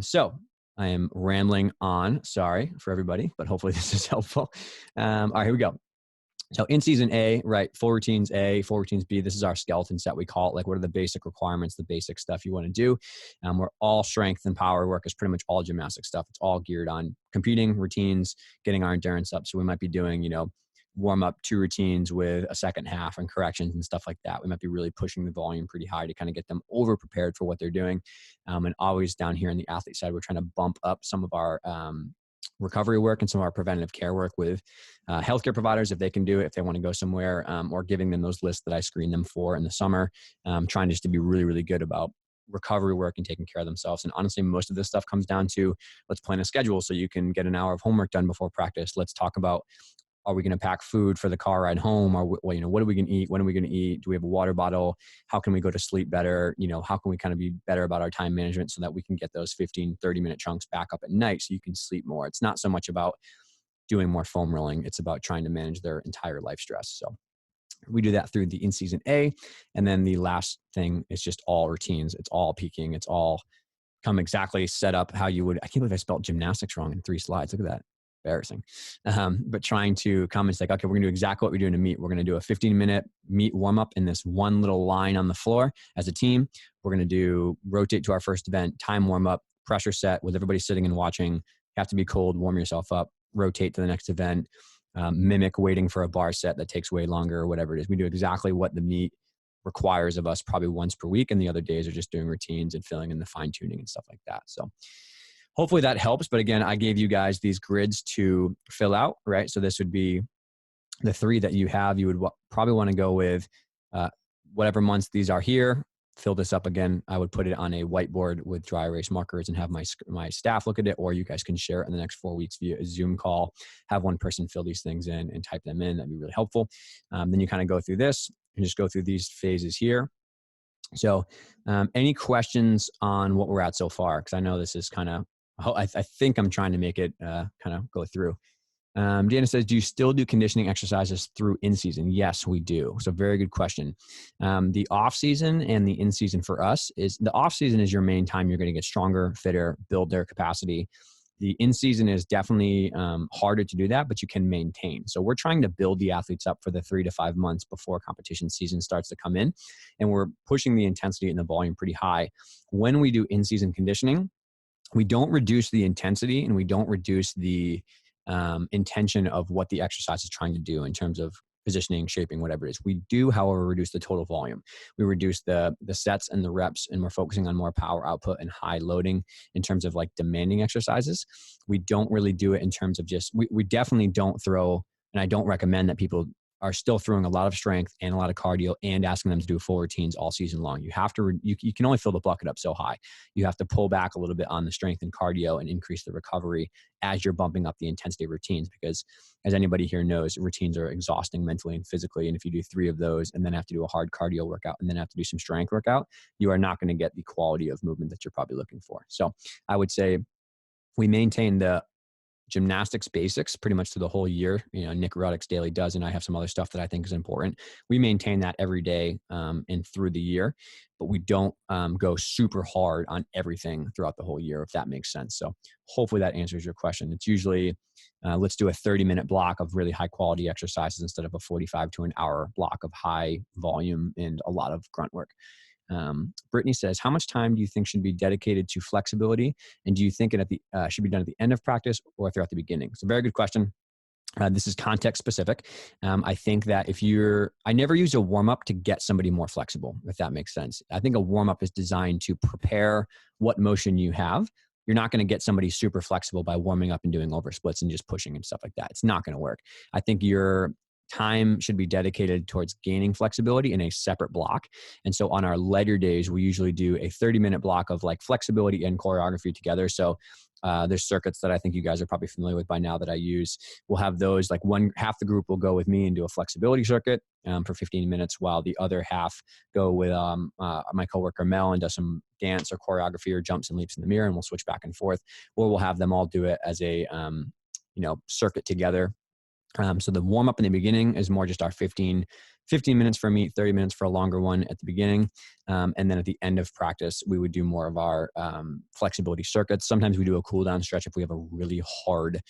So I am rambling on, sorry for everybody, but hopefully this is helpful. All right, here we go. So in season A, right, full routines A, full routines B, this is our skeleton set, we call it. Like, what are the basic requirements, the basic stuff you want to do? Where all strength and power work is pretty much all gymnastic stuff. It's all geared on competing, routines, getting our endurance up. So we might be doing, warm up 2 routines with a second half and corrections and stuff like that. We might be really pushing the volume pretty high to kind of get them over prepared for what they're doing. And always down here on the athlete side, we're trying to bump up some of our recovery work and some of our preventative care work with healthcare providers, if they can do it, if they want to go somewhere, or giving them those lists that I screen them for in the summer, trying just to be really, really good about recovery work and taking care of themselves. And honestly, most of this stuff comes down to, let's plan a schedule so you can get an hour of homework done before practice. Let's talk about, are we going to pack food for the car ride home? Or, what are we going to eat? When are we going to eat? Do we have a water bottle? How can we go to sleep better? How can we kind of be better about our time management so that we can get those 15, 30-minute chunks back up at night so you can sleep more? It's not so much about doing more foam rolling. It's about trying to manage their entire life stress. So we do that through the in-season A. And then the last thing is just all routines. It's all peaking. It's all come exactly set up how you would. I can't believe I spelled gymnastics wrong in 3 slides. Look at that. Embarrassing. But trying to come and say, okay, we're going to do exactly what we do in a meet. We're going to do a 15-minute meet warm up in this one little line on the floor as a team. We're going to rotate to our first event, time warm up, pressure set with everybody sitting and watching. You have to be cold, warm yourself up, rotate to the next event, mimic waiting for a bar set that takes way longer or whatever it is. We do exactly what the meet requires of us probably once per week. And the other days are just doing routines and filling in the fine tuning and stuff like that. So hopefully that helps. But again, I gave you guys these grids to fill out, right? So this would be the 3 that you have. You would probably want to go with whatever months these are here. Fill this up again. I would put it on a whiteboard with dry erase markers and have my staff look at it, or you guys can share it in the next 4 weeks via a Zoom call. Have one person fill these things in and type them in. That'd be really helpful. Then you kind of go through this and just go through these phases here. So any questions on what we're at so far? Because I know this is kind of, I think I'm trying to make it kind of go through. Deanna says, do you still do conditioning exercises through in-season? Yes, we do. So very good question. The off-season and the in-season for us is, the off-season is your main time you're going to get stronger, fitter, build their capacity. The in-season is definitely harder to do that, but you can maintain. So we're trying to build the athletes up for the 3 to 5 months before competition season starts to come in. And we're pushing the intensity and the volume pretty high. When we do in-season conditioning, we don't reduce the intensity and we don't reduce the intention of what the exercise is trying to do in terms of positioning, shaping, whatever it is. We do, however, reduce the total volume. We reduce the sets and the reps, and we're focusing on more power output and high loading in terms of like demanding exercises. We don't really do it in terms of just, we definitely don't throw, and I don't recommend that people are still throwing a lot of strength and a lot of cardio and asking them to do full routines all season long. You have to, you can only fill the bucket up so high. You have to pull back a little bit on the strength and cardio and increase the recovery as you're bumping up the intensity of routines, because as anybody here knows, routines are exhausting mentally and physically. And if you do 3 of those and then have to do a hard cardio workout and then have to do some strength workout, you are not going to get the quality of movement that you're probably looking for. So I would say we maintain the gymnastics basics pretty much through the whole year. Nick Ruddock's daily does, and I have some other stuff that I think is important. We maintain that every day and through the year, but we don't go super hard on everything throughout the whole year, if that makes sense. So hopefully that answers your question. It's usually, let's do a 30-minute block of really high quality exercises instead of a 45 to an hour block of high volume and a lot of grunt work. Brittany says, how much time do you think should be dedicated to flexibility? And do you think it should be done at the end of practice or throughout the beginning? So very good question. This is context specific. I think that I never use a warm up to get somebody more flexible, if that makes sense. I think a warm up is designed to prepare what motion you have. You're not going to get somebody super flexible by warming up and doing over splits and just pushing and stuff like that. It's not going to work. I think your time should be dedicated towards gaining flexibility in a separate block. And so on our lighter days, we usually do a 30-minute block of like flexibility and choreography together. So there's circuits that I think you guys are probably familiar with by now that I use. We'll have those, like half the group will go with me and do a flexibility circuit for 15 minutes, while the other half go with my coworker Mel and does some dance or choreography or jumps and leaps in the mirror, and we'll switch back and forth. Or we'll have them all do it as a circuit together. So the warm up in the beginning is more just our 15 minutes for me, 30 minutes for a longer one at the beginning. And then at the end of practice, we would do more of our flexibility circuits. Sometimes we do a cool down stretch if we have a really hard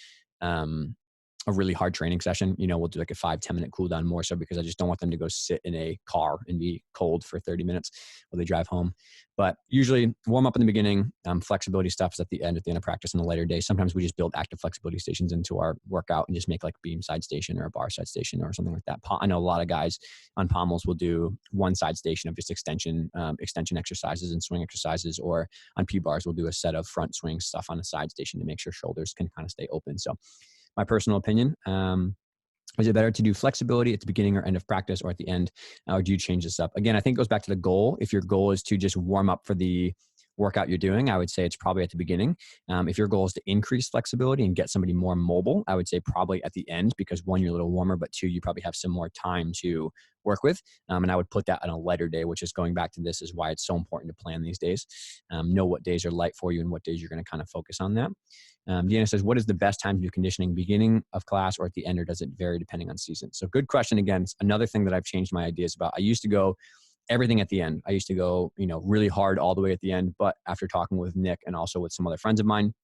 training session. We'll do like a 5-10 minute cool down, more so because I just don't want them to go sit in a car and be cold for 30 minutes while they drive home. But usually warm up in the beginning, flexibility stuff is at the end of practice on a later day. Sometimes we just build active flexibility stations into our workout and just make like a beam side station or a bar side station or something like that. I know a lot of guys on pommels will do one side station of just extension exercises and swing exercises, or on P-bars we'll do a set of front swing stuff on a side station to make sure shoulders can kind of stay open. So my personal opinion, is it better to do flexibility at the beginning or end of practice, or at the end, or do you change this up? Again, I think it goes back to the goal. If your goal is to just warm up for the workout you're doing, I would say it's probably at the beginning. If your goal is to increase flexibility and get somebody more mobile, I would say probably at the end, because one, you're a little warmer, but two, you probably have some more time to work with. And I would put that on a lighter day, which is going back to this is why it's so important to plan these days. Know what days are light for you and what days you're going to kind of focus on that. Deanna says, what is the best time to do conditioning, beginning of class or at the end, or does it vary depending on season? So good question. Again, it's another thing that I've changed my ideas about. I used to go everything at the end. I used to go, really hard all the way at the end. But after talking with Nick and also with some other friends of mine,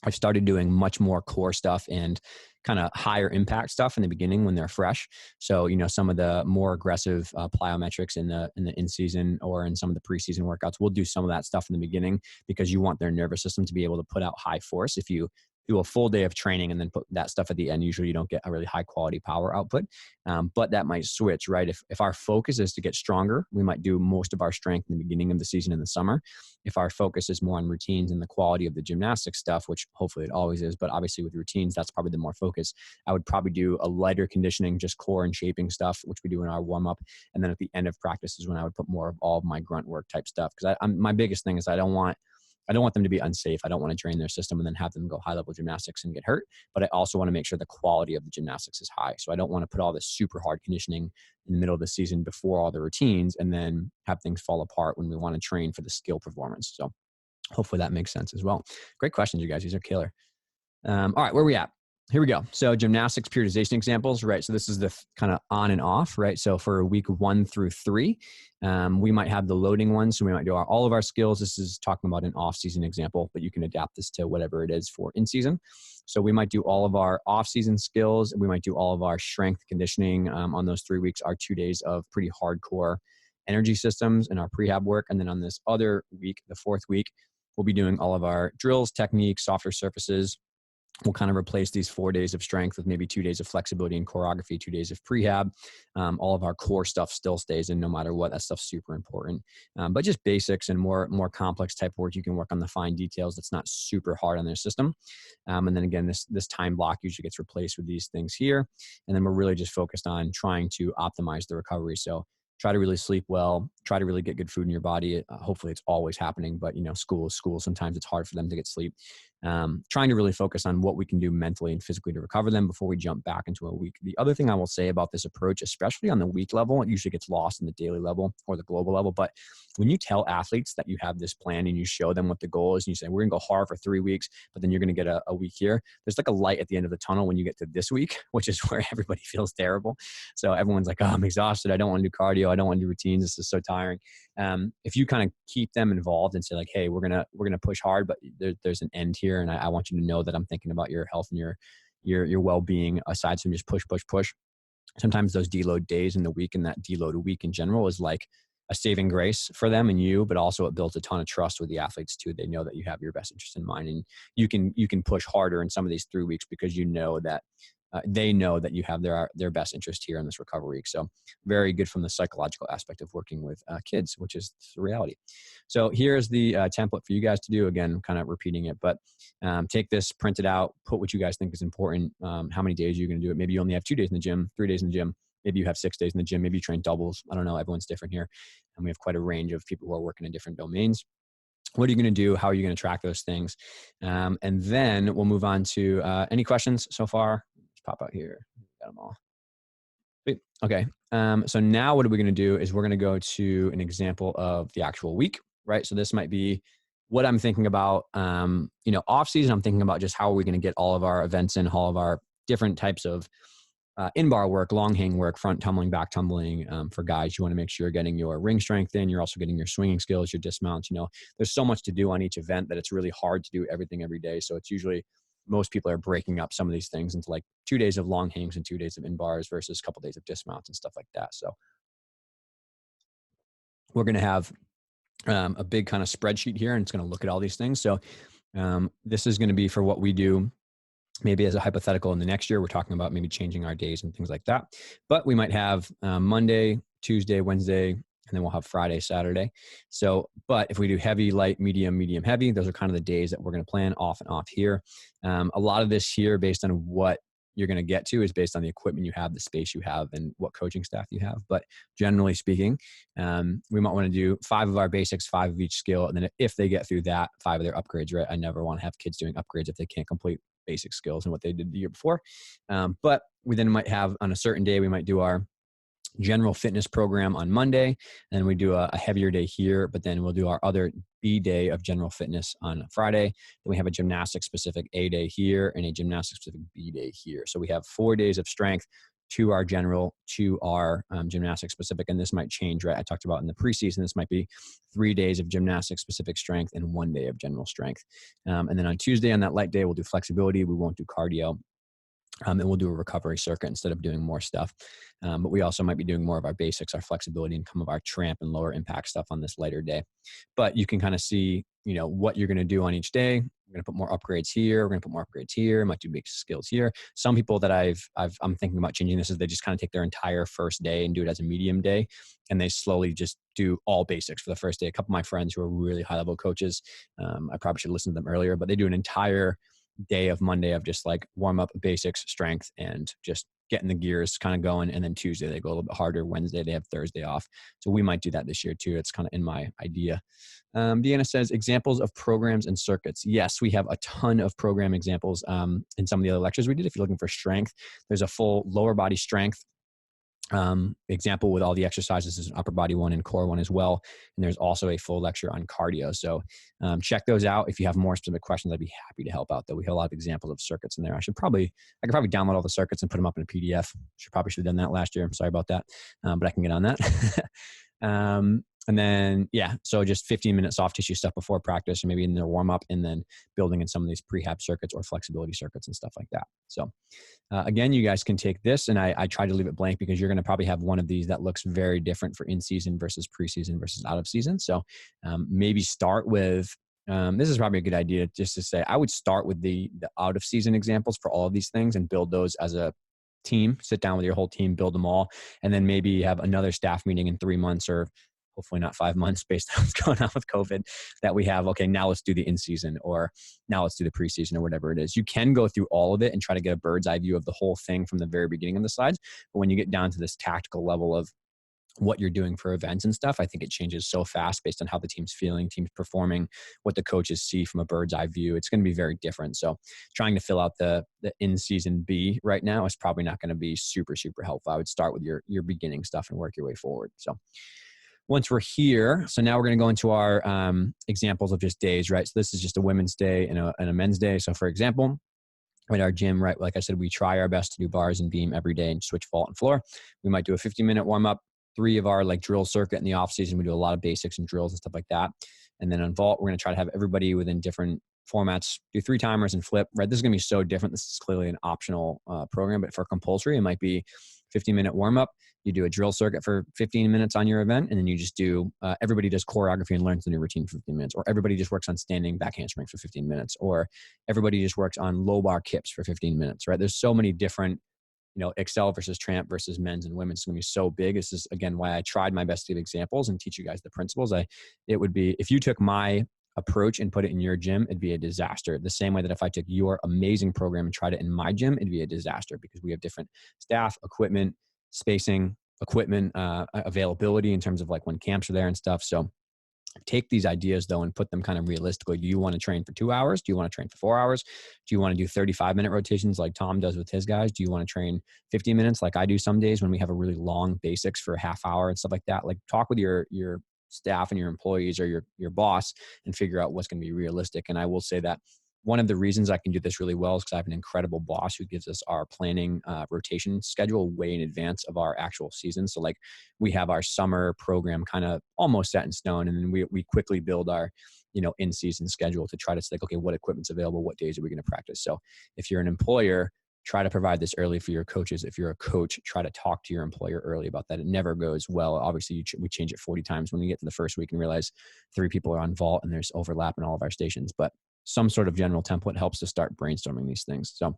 I've started doing much more core stuff and kind of higher impact stuff in the beginning when they're fresh. So, some of the more aggressive plyometrics in the in-season or in some of the preseason workouts, we'll do some of that stuff in the beginning because you want their nervous system to be able to put out high force. If you do a full day of training and then put that stuff at the end, usually you don't get a really high quality power output. But that might switch, right? If our focus is to get stronger, we might do most of our strength in the beginning of the season in the summer. If our focus is more on routines and the quality of the gymnastic stuff, which hopefully it always is, but obviously with routines, that's probably the more focus. I would probably do a lighter conditioning, just core and shaping stuff, which we do in our warm up. And then at the end of practice is when I would put more of all of my grunt work type stuff. Because my biggest thing is I don't want them to be unsafe. I don't want to drain their system and then have them go high level gymnastics and get hurt. But I also want to make sure the quality of the gymnastics is high. So I don't want to put all this super hard conditioning in the middle of the season before all the routines and then have things fall apart when we want to train for the skill performance. So hopefully that makes sense as well. Great questions, you guys. These are killer. All right, where are we at? Here we go. So gymnastics periodization examples, right? So this is the kind of on and off, right? So for week 1 through 3, we might have the loading ones. So we might do all of our skills. This is talking about an off-season example, but you can adapt this to whatever it is for in-season. So we might do all of our off-season skills. We might do all of our strength conditioning on those 3 weeks, our 2 days of pretty hardcore energy systems and our prehab work. And then on this other week, the 4th week, we'll be doing all of our drills, techniques, softer surfaces. We'll kind of replace these 4 days of strength with maybe 2 days of flexibility and choreography, 2 days of prehab. All of our core stuff still stays in no matter what. That stuff's super important. But just basics and more complex type work, you can work on the fine details that's not super hard on their system. And then again, this time block usually gets replaced with these things here. And then we're really just focused on trying to optimize the recovery. So try to really sleep well, try to really get good food in your body. Hopefully it's always happening, but school is school. Sometimes it's hard for them to get sleep. Trying to really focus on what we can do mentally and physically to recover them before we jump back into a week. The other thing I will say about this approach, especially on the week level, it usually gets lost in the daily level or the global level. But when you tell athletes that you have this plan and you show them what the goal is and you say, we're going to go hard for 3 weeks, but then you're going to get a week here, there's like a light at the end of the tunnel when you get to this week, which is where everybody feels terrible. So everyone's like, oh, I'm exhausted. I don't want to do cardio. I don't want to do routines. This is so tiring. If you kind of keep them involved and say like, hey, we're gonna push hard, but there's an end here, and I want you to know that I'm thinking about your health and your well-being aside from just push. Sometimes those deload days in the week and that deload week in general is like a saving grace for them and you, but also it builds a ton of trust with the athletes too. They know that you have your best interest in mind, and you can push harder in some of these 3 weeks because you know that they know that you have their best interest here in this recovery week. So very good from the psychological aspect of working with kids, which is the reality. So here's the template for you guys to do. Again, kind of repeating it, but take this, print it out, put what you guys think is important. How many days are you going to do it? Maybe you only have 2 days in the gym, 3 days in the gym. Maybe you have 6 days in the gym. Maybe you train doubles. I don't know. Everyone's different here. And we have quite a range of people who are working in different domains. What are you going to do? How are you going to track those things? And then we'll move on to any questions so far? Just pop out here. Got them all. Sweet. Okay. So now what are we going to do is we're going to go to an example of the actual week, right? So this might be what I'm thinking about, off season. I'm thinking about just how are we going to get all of our events in, all of our different types of in-bar work, long hang work, front tumbling, back tumbling. For guys, you want to make sure you're getting your ring strength in. You're also getting your swinging skills, your dismounts. There's so much to do on each event that it's really hard to do everything every day. So it's usually most people are breaking up some of these things into like 2 days of long hangs and 2 days of in-bars versus a couple of days of dismounts and stuff like that. So we're going to have a big kind of spreadsheet here, and it's going to look at all these things. So this is going to be for what we do. Maybe as a hypothetical in the next year, we're talking about maybe changing our days and things like that. But we might have Monday, Tuesday, Wednesday, and then we'll have Friday, Saturday. So, but if we do heavy, light, medium, medium, heavy, those are kind of the days that we're going to plan off and off here. A lot of this here, based on what you're going to get to, is based on the equipment you have, the space you have, and what coaching staff you have. But generally speaking, we might want to do 5 of our basics, 5 of each skill. And then if they get through that, 5 of their upgrades, right? I never want to have kids doing upgrades if they can't complete basic skills and what they did the year before. But we then might have on a certain day, we might do our general fitness program on Monday, and we do a heavier day here, but then we'll do our other B day of general fitness on Friday. Then we have a gymnastics specific A day here and a gymnastics specific B day here. So we have 4 days of strength, 2 are general, 2 are gymnastics specific. And this might change, right? I talked about in the preseason, this might be 3 days of gymnastics specific strength and 1 day of general strength. And then on Tuesday, on that light day, we'll do flexibility. We won't do cardio. And we'll do a recovery circuit instead of doing more stuff. But we also might be doing more of our basics, our flexibility, and some of our tramp and lower impact stuff on this lighter day. But you can kind of see, what you're going to do on each day. We're going to put more upgrades here. We're going to put more upgrades here. Might do big skills here. Some people that I'm thinking about changing this is they just kind of take their entire first day and do it as a medium day. And they slowly just do all basics for the first day. A couple of my friends who are really high level coaches, I probably should listen to them earlier, but they do an entire day of Monday of just like warm up, basics, strength, and just getting the gears kind of going. And then Tuesday they go a little bit harder. Wednesday they have Thursday off. So we might do that this year too. It's kind of in my idea. Deanna says examples of programs and circuits. Yes, we have a ton of program examples in some of the other lectures we did. If you're looking for strength, there's a full lower body strength example with all the exercises. Is an upper body one and core one as well. And there's also a full lecture on cardio. So check those out. If you have more specific questions, I'd be happy to help out though. We have a lot of examples of circuits in there. I could probably download all the circuits and put them up in a PDF. Probably should have done that last year. I'm sorry about that. But I can get on that. And then, so just 15-minute soft tissue stuff before practice, or maybe in their warm up, and then building in some of these prehab circuits or flexibility circuits and stuff like that. So again, you guys can take this, and I try to leave it blank because you're going to probably have one of these that looks very different for in season versus preseason versus out of season. So maybe start with, this is probably a good idea just to say, I would start with the out of season examples for all of these things and build those as a team. Sit down with your whole team, build them all, and then maybe have another staff meeting in 3 months, or hopefully not 5 months based on what's going on with COVID, that we have, okay, now let's do the in-season, or now let's do the preseason, or whatever it is. You can go through all of it and try to get a bird's eye view of the whole thing from the very beginning of the slides. But when you get down to this tactical level of what you're doing for events and stuff, I think it changes so fast based on how the team's feeling, team's performing, what the coaches see from a bird's eye view. It's going to be very different. So trying to fill out the in-season B right now is probably not going to be super, super helpful. I would start with your beginning stuff and work your way forward. So once we're here, so now we're going to go into our examples of just days, right? So this is just a women's day and a men's day. So for example, at our gym, right, like I said, we try our best to do bars and beam every day and switch vault and floor. We might do a 15-minute warm-up, 3 of our like drill circuit in the off season. We do a lot of basics and drills and stuff like that. And then on vault, we're going to try to have everybody within different formats do 3 timers and flip, right? This is going to be so different. This is clearly an optional program, but for compulsory, it might be 15-minute warm-up, you do a drill circuit for 15 minutes on your event, and then you just do, everybody does choreography and learns the new routine for 15 minutes, or everybody just works on standing back handspring for 15 minutes, or everybody just works on low bar kips for 15 minutes, right? There's so many different, Excel versus Tramp versus men's and women's is going to be so big. This is, again, why I tried my best to give examples and teach you guys the principles. It would be, if you took my approach and put it in your gym, it'd be a disaster. The same way that if I took your amazing program and tried it in my gym, it'd be a disaster, because we have different staff, equipment, spacing, equipment, availability in terms of like when camps are there and stuff. So take these ideas though and put them kind of realistically. Do you want to train for 2 hours? Do you want to train for 4 hours? Do you want to do 35-minute rotations like Tom does with his guys? Do you want to train 50 minutes like I do some days when we have a really long basics for a half hour and stuff like that? Like, talk with your staff and your employees or your boss and figure out what's going to be realistic. And I will say that one of the reasons I can do this really well is because I have an incredible boss who gives us our planning rotation schedule way in advance of our actual season. So like, we have our summer program kind of almost set in stone, and then we quickly build our, in-season schedule to try to say, okay, what equipment's available? What days are we going to practice? So if you're an employer, try to provide this early for your coaches. If you're a coach, try to talk to your employer early about that. It never goes well. Obviously, we change it 40 times when we get to the first week and realize 3 people are on vault and there's overlap in all of our stations. But some sort of general template helps to start brainstorming these things. So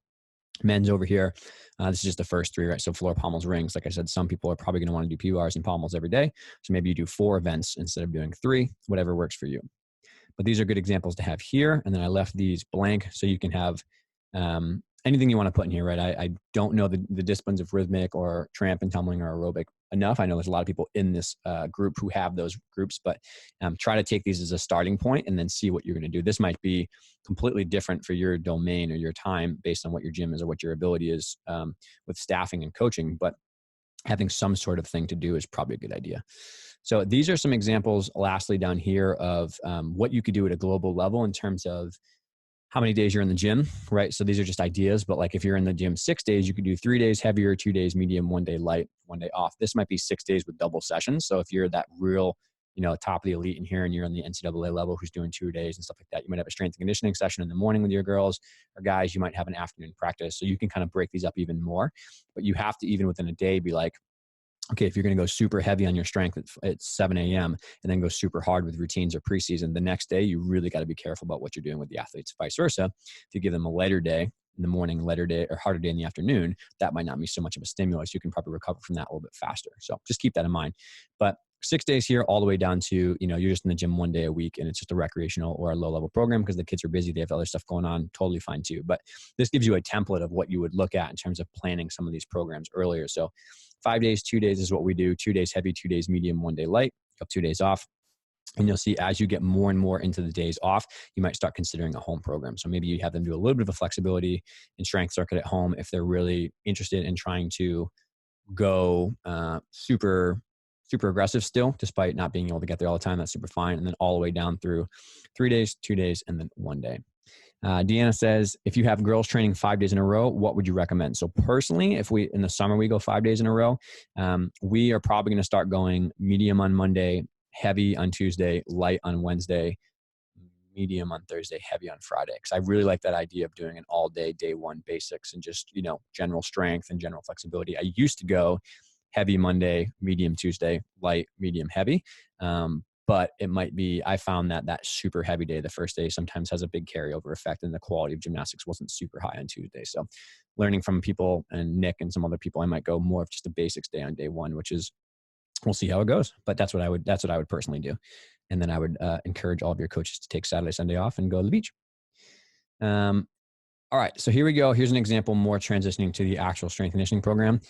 men's over here, this is just the first 3, right? So floor, pommels, rings. Like I said, some people are probably going to want to do PRs and pommels every day. So maybe you do 4 events instead of doing 3, whatever works for you. But these are good examples to have here. And then I left these blank so you can have anything you want to put in here, right? I don't know the disciplines of rhythmic or tramp and tumbling or aerobic enough. I know there's a lot of people in this group who have those groups, but try to take these as a starting point and then see what you're going to do. This might be completely different for your domain or your time based on what your gym is or what your ability is with staffing and coaching, but having some sort of thing to do is probably a good idea. So these are some examples, lastly, down here of what you could do at a global level in terms of how many days you're in the gym, right? So these are just ideas, but like if you're in the gym 6 days, you could do 3 days heavier, 2 days medium, 1 day light, 1 day off. This might be 6 days with double sessions. So if you're that real, top of the elite in here and you're on the NCAA level who's doing 2 days and stuff like that, you might have a strength and conditioning session in the morning with your girls or guys. You might have an afternoon practice. So you can kind of break these up even more, but you have to, even within a day, be like, okay, if you're going to go super heavy on your strength at 7 a.m. and then go super hard with routines or preseason, the next day, you really got to be careful about what you're doing with the athletes. Vice versa, if you give them a lighter day in the morning, lighter day or harder day in the afternoon, that might not be so much of a stimulus. You can probably recover from that a little bit faster. So just keep that in mind. But 6 days here, all the way down to, you're just in the gym 1 day a week and it's just a recreational or a low level program because the kids are busy. They have other stuff going on. Totally fine too. But this gives you a template of what you would look at in terms of planning some of these programs earlier. So 5 days, 2 days is what we do. 2 days heavy, 2 days medium, 1 day light, up 2 days off. And you'll see as you get more and more into the days off, you might start considering a home program. So maybe you have them do a little bit of a flexibility and strength circuit at home if they're really interested in trying to go super aggressive still, despite not being able to get there all the time. That's super fine. And then all the way down through 3 days, 2 days, and then 1 day. Deanna says, if you have girls training 5 days in a row, what would you recommend? So personally, if in the summer we go 5 days in a row, we are probably going to start going medium on Monday, heavy on Tuesday, light on Wednesday, medium on Thursday, heavy on Friday. Because I really like that idea of doing an all day, day one basics and just, general strength and general flexibility. I used to go heavy Monday, medium Tuesday, light, medium, heavy. But it might be, I found that super heavy day, the first day, sometimes has a big carryover effect and the quality of gymnastics wasn't super high on Tuesday. So learning from people and Nick and some other people, I might go more of just a basics day on day one, which is, we'll see how it goes. But that's what I would personally do. And then I would encourage all of your coaches to take Saturday, Sunday off and go to the beach. All right, so here we go. Here's an example more transitioning to the actual strength conditioning program.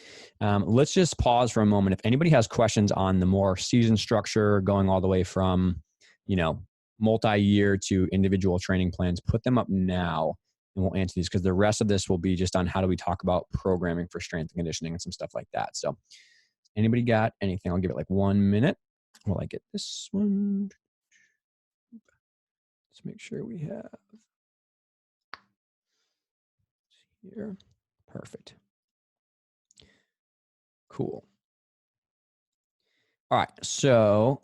Let's just pause for a moment. If anybody has questions on the more season structure, going all the way from, multi-year to individual training plans, put them up now and we'll answer these because the rest of this will be just on how do we talk about programming for strength and conditioning and some stuff like that. So anybody got anything? I'll give it like 1 minute while I get this one. Let's make sure we have here. Perfect. Cool. All right. So,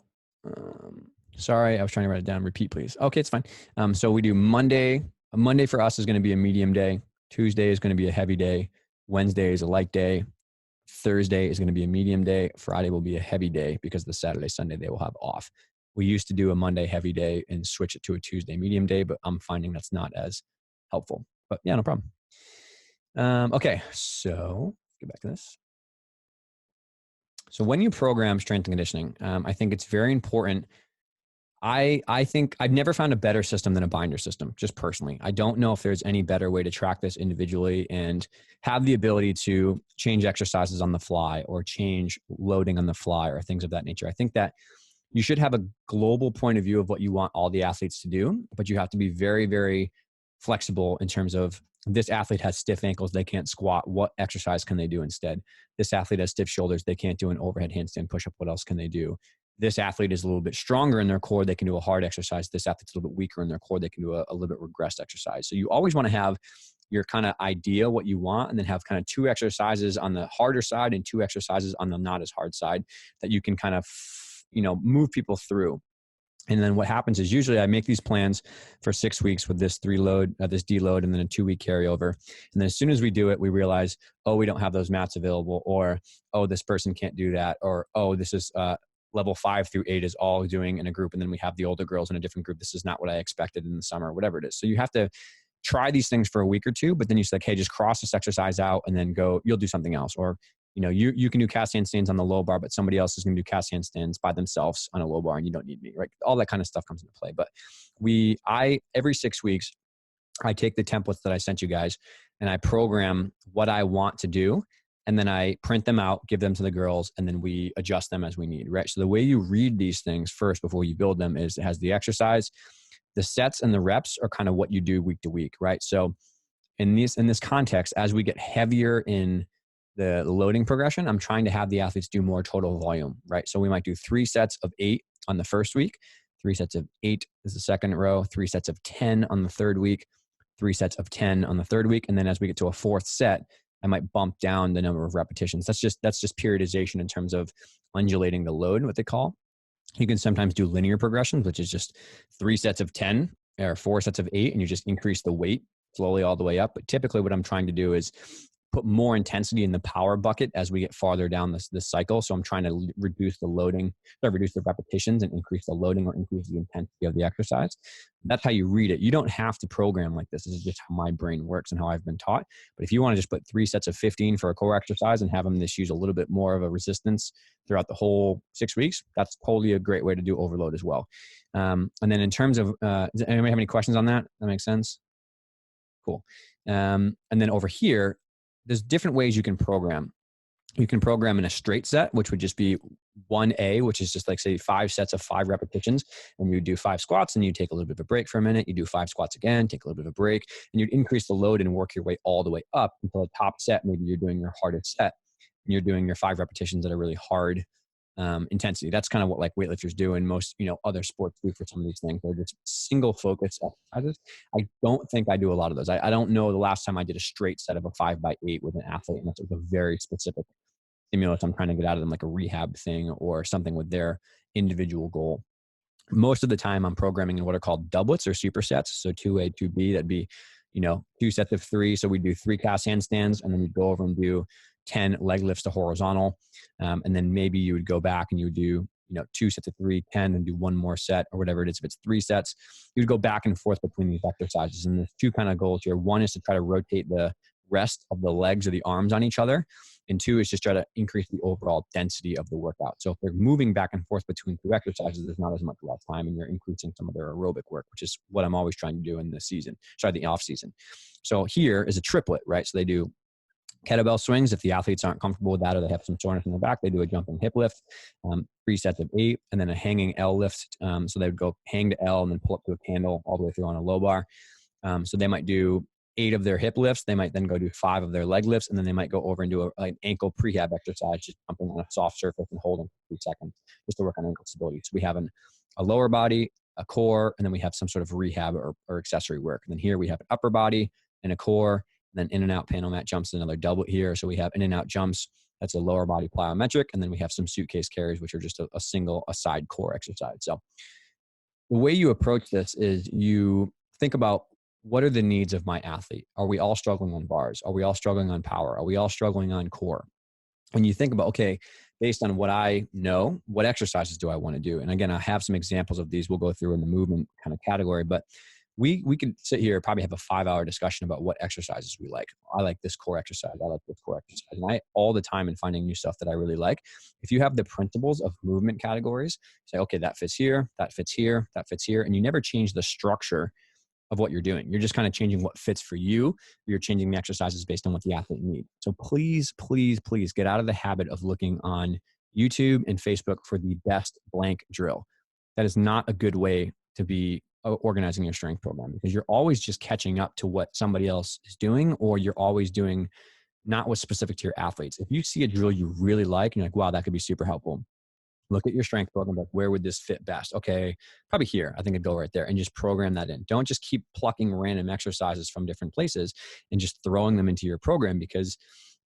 sorry, I was trying to write it down. Repeat, please. Okay, it's fine. So we do Monday. Monday for us is going to be a medium day. Tuesday is going to be a heavy day. Wednesday is a light day. Thursday is going to be a medium day. Friday will be a heavy day because the Saturday, Sunday they will have off. We used to do a Monday heavy day and switch it to a Tuesday medium day, but I'm finding that's not as helpful. But yeah, no problem. Okay, so let's get back to this. So when you program strength and conditioning, I think it's very important. I think I've never found a better system than a binder system, just personally. I don't know if there's any better way to track this individually and have the ability to change exercises on the fly or change loading on the fly or things of that nature. I think that you should have a global point of view of what you want all the athletes to do, but you have to be very, very flexible in terms of this athlete has stiff ankles, they can't squat. What exercise can they do instead? This athlete has stiff shoulders, they can't do an overhead handstand push-up. What else can they do? This athlete is a little bit stronger in their core, they can do a hard exercise. This athlete's a little bit weaker in their core, they can do a little bit regressed exercise. So you always want to have your kind of idea what you want, and then have kind of 2 exercises on the harder side and 2 exercises on the not as hard side that you can kind of move people through. And then what happens is usually I make these plans for 6 weeks with this 3 load, this deload, and then a 2-week carryover. And then as soon as we do it, we realize, oh, we don't have those mats available, or, oh, this person can't do that, or, oh, this is level 5 through 8 is all doing in a group. And then we have the older girls in a different group. This is not what I expected in the summer, whatever it is. So you have to try these things for a week or 2, but then you say, like, hey, just cross this exercise out and then go, you'll do something else. Or, you can do cast handstands on the low bar, but somebody else is going to do cast handstands by themselves on a low bar and you don't need me, right? All that kind of stuff comes into play. But every 6 weeks, I take the templates that I sent you guys and I program what I want to do. And then I print them out, give them to the girls, and then we adjust them as we need, right? So the way you read these things first before you build them is it has the exercise, the sets and the reps are kind of what you do week to week, right? So in this context, as we get heavier in the loading progression, I'm trying to have the athletes do more total volume, right? So we might do 3 sets of 8 on the first week, 3 sets of 8 is the second row, 3 sets of 10 on the third week, 3 sets of 10 on the third week. And then as we get to a 4th set, I might bump down the number of repetitions. That's just periodization in terms of undulating the load, what they call. You can sometimes do linear progressions, which is just 3 sets of 10 or 4 sets of 8, and you just increase the weight slowly all the way up. But typically what I'm trying to do is put more intensity in the power bucket as we get farther down this cycle. So I'm trying to reduce the loading, or reduce the repetitions and increase the loading or increase the intensity of the exercise. That's how you read it. You don't have to program like this. This is just how my brain works and how I've been taught. But if you want to just put 3 sets of 15 for a core exercise and have them just use a little bit more of a resistance throughout the whole 6 weeks, that's totally a great way to do overload as well. And then in terms of, does anybody have any questions on that? That makes sense? Cool. And then over here, there's different ways you can program. You can program in a straight set, which would just be 1A, which is just like, say, 5 sets of 5 repetitions. And you do 5 squats and you take a little bit of a break for a minute. You do 5 squats again, take a little bit of a break, and you'd increase the load and work your way all the way up until the top set. Maybe you're doing your hardest set and you're doing your 5 repetitions that are really hard intensity. That's kind of what like weightlifters do, and most other sports do for some of these things. They're just single focus exercises. I don't think I do a lot of those. I don't know the last time I did a straight set of a 5x8 with an athlete, and that's a very specific stimulus I'm trying to get out of them, like a rehab thing or something with their individual goal. Most of the time I'm programming in what are called doublets or supersets. So 2A, 2B, that'd be 2 sets of 3. So we do 3 cast handstands, and then we'd go over and do 10 leg lifts to horizontal. And then maybe you would go back and you would do, 2 sets of 3, 10, and do 1 more set or whatever it is. If it's 3 sets, you would go back and forth between these exercises. And there's 2 kind of goals here. 1 is to try to rotate the rest of the legs or the arms on each other. And 2 is just try to increase the overall density of the workout. So if they're moving back and forth between 2 exercises, there's not as much rest time, and you're increasing some of their aerobic work, which is what I'm always trying to do in the off season. So here is a triplet, right? So they do kettlebell swings. If the athletes aren't comfortable with that or they have some soreness in the back, they do a jumping hip lift, 3 sets of 8, and then a hanging L lift. So they would go hang to L and then pull up to a candle all the way through on a low bar. So they might do 8 of their hip lifts. They might then go do 5 of their leg lifts, and then they might go over and do an ankle prehab exercise, just jumping on a soft surface and holding for 3 seconds just to work on ankle stability. So we have a lower body, a core, and then we have some sort of rehab or accessory work. And then here we have an upper body and a core, and then in and out panel mat jumps, another doublet here. So we have in and out jumps. That's a lower body plyometric. And then we have some suitcase carries, which are just a side core exercise. So the way you approach this is you think about, what are the needs of my athlete? Are we all struggling on bars? Are we all struggling on power? Are we all struggling on core? when you think about, okay, based on what I know, what exercises do I want to do? And again, I have some examples of these we'll go through in the movement kind of category, but we could sit here, probably have a 5-hour discussion about what exercises we like. I like this core exercise. I like this core exercise. And I, all the time in finding new stuff that I really like, if you have the principles of movement categories, say, okay, that fits here, that fits here, that fits here, and you never change the structure of what you're doing. You're just kind of changing what fits for you. You're changing the exercises based on what the athlete needs. So please, please, please get out of the habit of looking on YouTube and Facebook for the best blank drill. That is not a good way to be organizing your strength program, because you're always just catching up to what somebody else is doing, or you're always doing not what's specific to your athletes. If you see a drill you really like, and you're like, wow, that could be super helpful, look at your strength program, like, where would this fit best? Okay, probably here. I think I'd go right there, and just program that in. Don't just keep plucking random exercises from different places and just throwing them into your program, because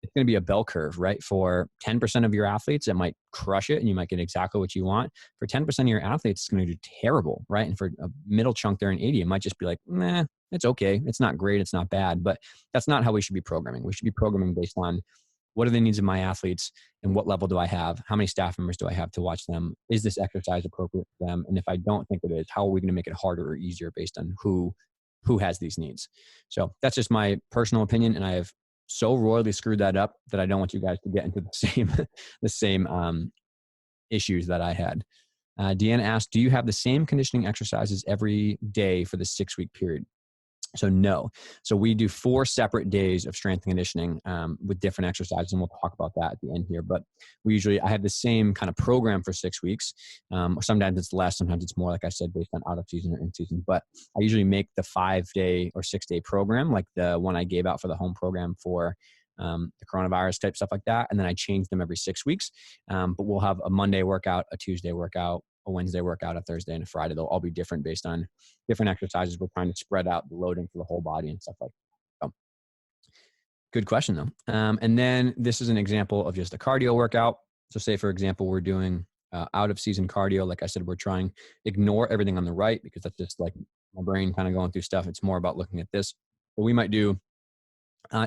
it's going to be a bell curve, right? For 10% of your athletes, it might crush it and you might get exactly what you want. For 10% of your athletes, it's going to do terrible, right? And for a middle chunk there in 80, it might just be like, meh, it's okay. It's not great. It's not bad. But that's not how we should be programming. We should be programming based on, what are the needs of my athletes, and what level do I have? How many staff members do I have to watch them? Is this exercise appropriate for them? And if I don't think it is, how are we going to make it harder or easier based on who has these needs? So that's just my personal opinion, and I have so royally screwed that up that I don't want you guys to get into the same issues that I had. Deanna asked, do you have the same conditioning exercises every day for the 6-week period? So no. So we do 4 separate days of strength and conditioning with different exercises, and we'll talk about that at the end here. But I have the same kind of program for 6 weeks. Sometimes it's less, sometimes it's more, like I said, based on out of season or in season. But I usually make the 5-day or 6-day program, like the one I gave out for the home program for the coronavirus type stuff like that. And then I change them every 6 weeks. But we'll have a Monday workout, a Tuesday workout, a Wednesday workout, a Thursday, and a Friday. They'll all be different based on different exercises. We're trying to spread out the loading for the whole body and stuff like that. So, good question though. And then this is an example of just a cardio workout. So say, for example, we're doing out of season cardio. Like I said, we're trying ignore everything on the right, because that's just like my brain kind of going through stuff. It's more about looking at this. But we might do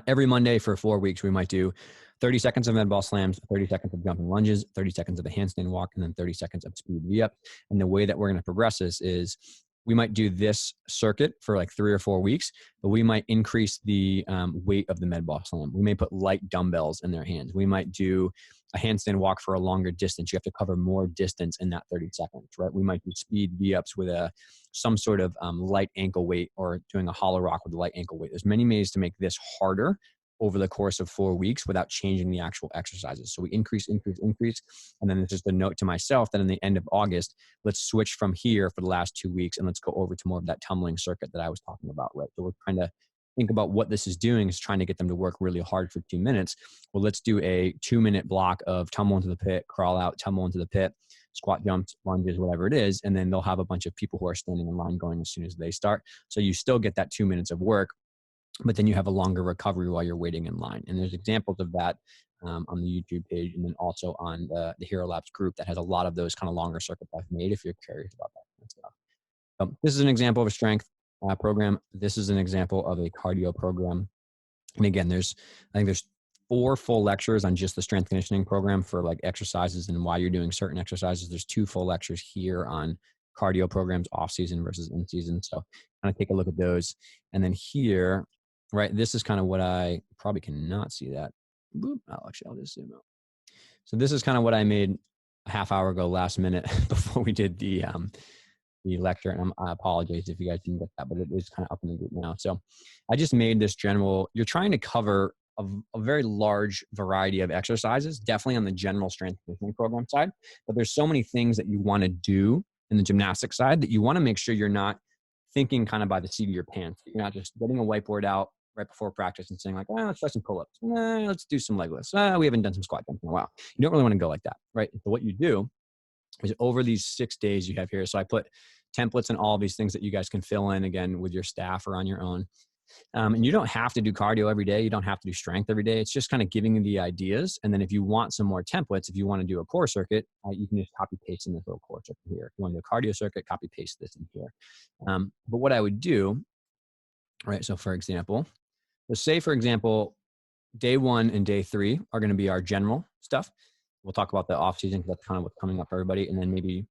every Monday for 4 weeks, we might do 30 seconds of med ball slams, 30 seconds of jumping lunges, 30 seconds of a handstand walk, and then 30 seconds of speed V-up. And the way that we're going to progress this is, we might do this circuit for like 3 or 4 weeks, but we might increase the weight of the med ball slam. We may put light dumbbells in their hands. We might do a handstand walk for a longer distance. You have to cover more distance in that 30 seconds, right? We might do speed V-ups with some sort of light ankle weight, or doing a hollow rock with a light ankle weight. There's many ways to make this harder over the course of 4 weeks without changing the actual exercises. So we increase. And then it's just a note to myself that in the end of August, let's switch from here for the last 2 weeks, and let's go over to more of that tumbling circuit that I was talking about, right? So we're trying to think about what this is doing, is trying to get them to work really hard for 2 minutes. Well, let's do a 2-minute block of tumble into the pit, crawl out, tumble into the pit, squat jumps, lunges, whatever it is. And then they'll have a bunch of people who are standing in line going as soon as they start. So you still get that 2 minutes of work, but then you have a longer recovery while you're waiting in line. And there's examples of that on the YouTube page, and then also on the Hero Labs group that has a lot of those kind of longer circuits I've made, if you're curious about that kind of stuff. This is an example of a strength program. This is an example of a cardio program. And again, I think there's 4 full lectures on just the strength conditioning program for like exercises and why you're doing certain exercises. There's 2 full lectures here on cardio programs off season versus in season. So kind of take a look at those. And then here, right, this is kind of what I probably cannot see that. Boop. Oh, actually, I'll just zoom out. So this is kind of what I made a half hour ago, last minute, before we did the lecture. And I apologize if you guys didn't get that, but it is kind of up in the group now. So I just made this general, you're trying to cover a very large variety of exercises, definitely on the general strength conditioning program side. But there's so many things that you want to do in the gymnastics side that you want to make sure you're not thinking kind of by the seat of your pants. You're not just getting a whiteboard out right before practice and saying like, well, let's try some pull-ups. Let's do some leg lifts. We haven't done some squat jumps in a while. You don't really want to go like that, right? So what you do is, over these 6 days you have here, so I put templates and all of these things that you guys can fill in, again, with your staff or on your own. And you don't have to do cardio every day. You don't have to do strength every day. It's just kind of giving you the ideas. And then if you want some more templates, if you want to do a core circuit, you can just copy paste in this little core circuit here. If you want to do a cardio circuit, copy paste this in here. But what I would do, right? So for example, let's say, for example, day 1 and day 3 are going to be our general stuff. We'll talk about the off season because that's kind of what's coming up for everybody. And then maybe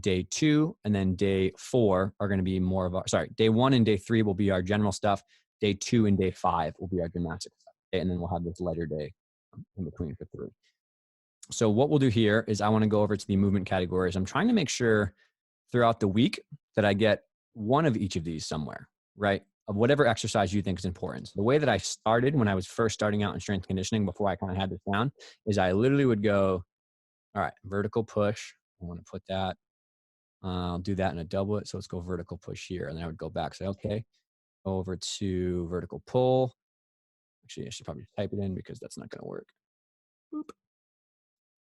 day 2 and then day 4 are going to be more of our, sorry, day 1 and day 3 will be our general stuff. Day 2 and day 5 will be our gymnastics stuff. Okay? And then we'll have this lighter day in between for 3. So what we'll do here is I want to go over to the movement categories. I'm trying to make sure throughout the week that I get one of each of these somewhere, right? Of whatever exercise you think is important. So the way that I started when I was first starting out in strength conditioning before I kind of had this down is I literally would go, all right, vertical push. I want to put that. I'll do that in a doublet. So let's go vertical push here. And then I would go back, say, okay, go over to vertical pull. Actually, I should probably type it in because that's not going to work. Boop.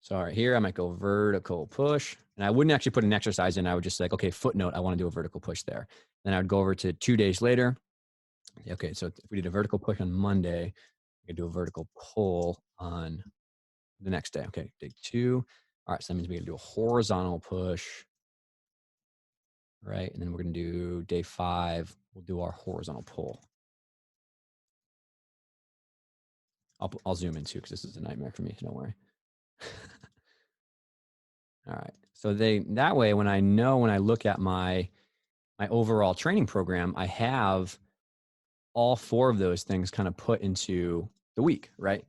So right here, I might go vertical push. And I wouldn't actually put an exercise in. I would just say, like, okay, footnote, I want to do a vertical push there. Then I would go over to 2 days later. Okay, so if we did a vertical push on Monday, I could do a vertical pull on the next day. Okay, day 2. All right, so that means we can do a horizontal push, right? And then we're going to do day 5. We'll do our horizontal pull. I'll zoom in too because this is a nightmare for me. So don't worry. All right. So that way, when I look at my overall training program, I have all 4 of those things kind of put into the week, right?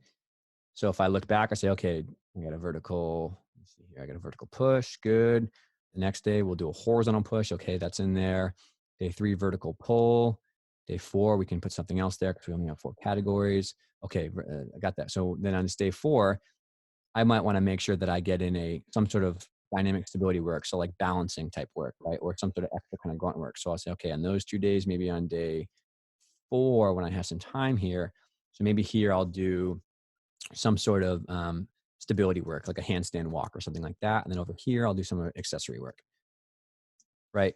So if I look back, I say, okay, I got a vertical. Let's see here. I got a vertical push. Good. The next day we'll do a horizontal push. Okay, that's in there. Day 3, vertical pull. Day 4, we can put something else there because we only have 4 categories. Okay, I got that. So then on this day 4, I might want to make sure that I get in some sort of dynamic stability work. So like balancing type work, right? Or some sort of extra kind of grunt work. So I'll say, okay, on those 2 days, maybe on day 4, when I have some time here. So maybe here I'll do some sort of stability work, like a handstand walk or something like that. And then over here, I'll do some accessory work, right?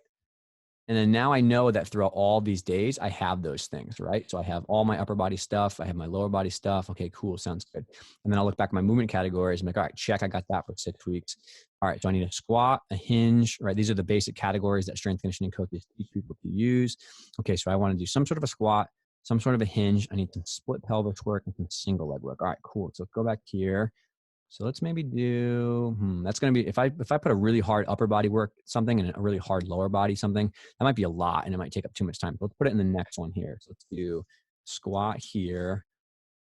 And then now I know that throughout all these days, I have those things, right? So I have all my upper body stuff. I have my lower body stuff. Okay, cool. Sounds good. And then I'll look back at my movement categories and be like, all right, check. I got that for 6 weeks. All right. So I need a squat, a hinge, right? These are the basic categories that strength conditioning coaches teach people to use. Okay. So I want to do some sort of a squat, some sort of a hinge. I need some split pelvis work and some single leg work. All right, cool. So let's go back here. So let's maybe do, that's going to be, if I put a really hard upper body work something and a really hard lower body something, that might be a lot and it might take up too much time. So let's put it in the next one here. So let's do squat here.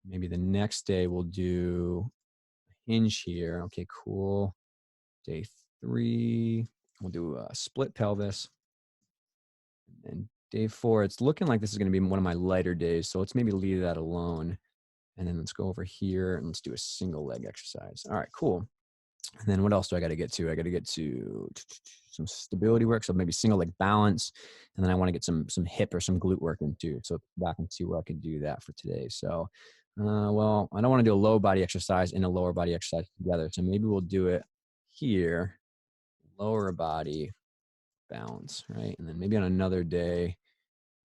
Maybe the next day we'll do hinge here. Okay, cool. Day 3, we'll do a split pelvis. And day 4, it's looking like this is going to be one of my lighter days. So let's maybe leave that alone. And then let's go over here and let's do a single leg exercise. All right, cool. And then what else do I got to get to? I got to get to some stability work. So maybe single leg balance. And then I want to get some hip or some glute work into. So back and see where I can do that for today. So, well, I don't want to do a low body exercise and a lower body exercise together. So maybe we'll do it here, lower body balance, right? And then maybe on another day,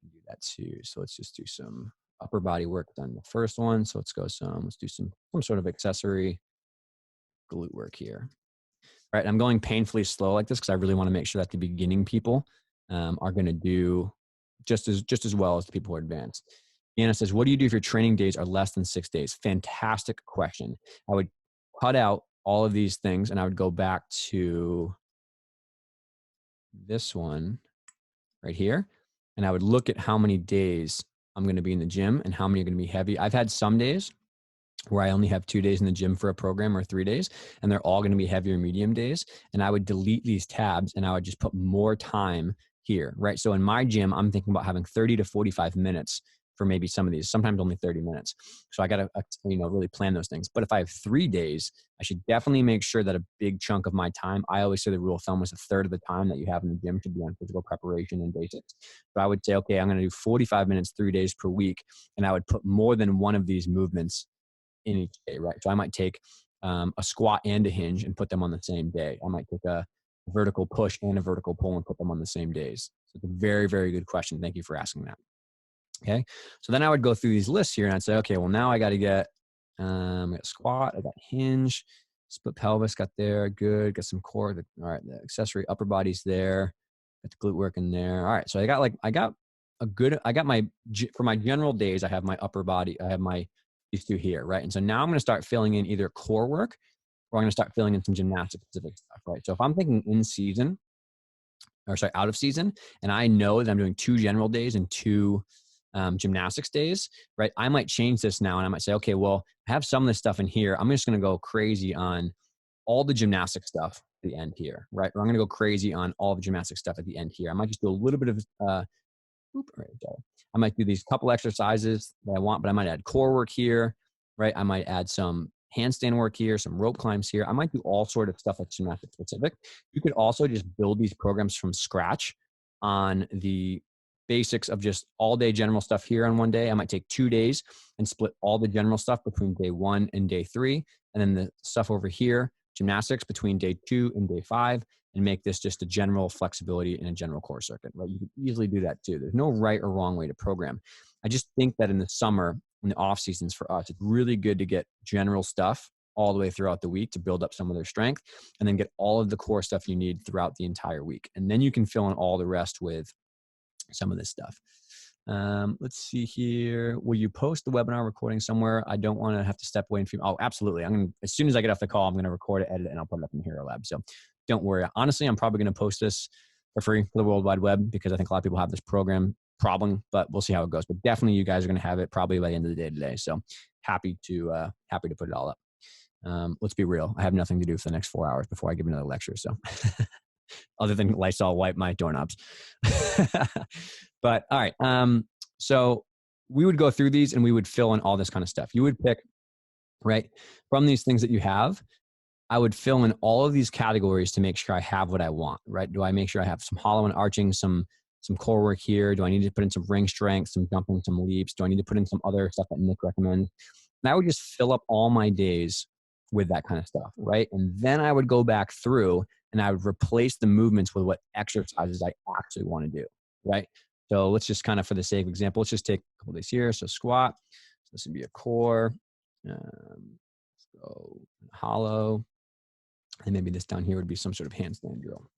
do that too. So let's just do some upper body work done the first one. So let's do some sort of accessory glute work here. Right. I'm going painfully slow like this because I really want to make sure that the beginning people are going to do just as well as the people who are advanced. Anna says, what do you do if your training days are less than 6 days? Fantastic question. I would cut out all of these things and I would go back to this one right here. And I would look at how many days I'm going to be in the gym and how many are going to be heavy. I've had some days where I only have 2 days in the gym for a program or 3 days, and they're all going to be heavy or medium days. And I would delete these tabs and I would just put more time here, right? So in my gym, I'm thinking about having 30 to 45 minutes for maybe some of these, sometimes only 30 minutes. So I got to, really plan those things. But if I have 3 days, I should definitely make sure that a big chunk of my time, I always say the rule of thumb is a third of the time that you have in the gym should be on physical preparation and basics. So I would say, okay, I'm going to do 45 minutes, 3 days per week. And I would put more than one of these movements in each day, right? So I might take a squat and a hinge and put them on the same day. I might take a vertical push and a vertical pull and put them on the same days. So it's a very, very good question. Thank you for asking that. Okay. So then I would go through these lists here and I'd say, okay, well now I got to get, I got squat, I got hinge, split pelvis, got there, good, got some core. All right. The accessory upper body's there, got the glute work in there. All right. So for my general days, I have my upper body, I have my these two here, right? And so now I'm going to start filling in either core work or I'm going to start filling in some gymnastic specific stuff, right? So if I'm thinking in season, or sorry, out of season, and I know that I'm doing 2 general days and 2 gymnastics days, right? I might change this now and I might say, okay, well, I have some of this stuff in here. I'm just going to go crazy on all the gymnastic stuff at the end here, right? Or I'm going to go crazy on all the gymnastic stuff at the end here. I might just do a little bit of, I might do these couple exercises that I want, but I might add core work here, right? I might add some handstand work here, some rope climbs here. I might do all sort of stuff that's gymnastic specific. You could also just build these programs from scratch on the basics of just all day general stuff here on one day. I might take 2 days and split all the general stuff between day 1 and day 3. And then the stuff over here, gymnastics, between day 2 and day 5, and make this just a general flexibility in a general core circuit, right? You can easily do that too. There's no right or wrong way to program. I just think that in the summer, in the off seasons for us, it's really good to get general stuff all the way throughout the week to build up some of their strength, and then get all of the core stuff you need throughout the entire week. And then you can fill in all the rest with some of this stuff. Let's see here. Will you post the webinar recording somewhere? I don't want to have to step away from. Oh, absolutely. I'm going to, as soon as I get off the call, I'm going to record it, edit it, and I'll put it up in Hero Lab. So don't worry. Honestly, I'm probably going to post this for free for the World Wide Web because I think a lot of people have this program problem, but we'll see how it goes. But definitely you guys are going to have it probably by the end of the day today. So happy to put it all up. Let's be real. I have nothing to do for the next 4 hours before I give another lecture. So other than Lysol wipe my doorknobs. But all right. So we would go through these and we would fill in all this kind of stuff. You would pick, right, from these things that you have. I would fill in all of these categories to make sure I have what I want, right? Do I make sure I have some hollow and arching, some core work here? Do I need to put in some ring strength, some jumping, some leaps? Do I need to put in some other stuff that Nick recommends? And I would just fill up all my days with that kind of stuff, right? And then I would go back through and I would replace the movements with what exercises I actually want to do, right? So let's just kind of, for the sake of example, let's just take a couple days here. So squat, so this would be a core, let's go hollow, and maybe this down here would be some sort of handstand drill.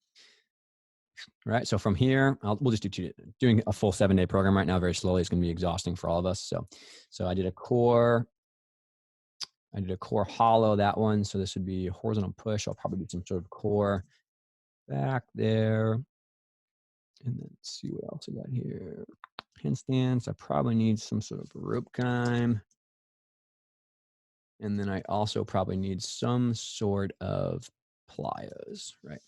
Right. So from here, we'll just do doing a full 7-day program right now, very slowly. It's going to be exhausting for all of us. So I did a core hollow, that one. So this would be a horizontal push. I'll probably do some sort of core back there. And then let's see what else I got here. Handstands. I probably need some sort of rope climb. And then I also probably need some sort of plyos, right?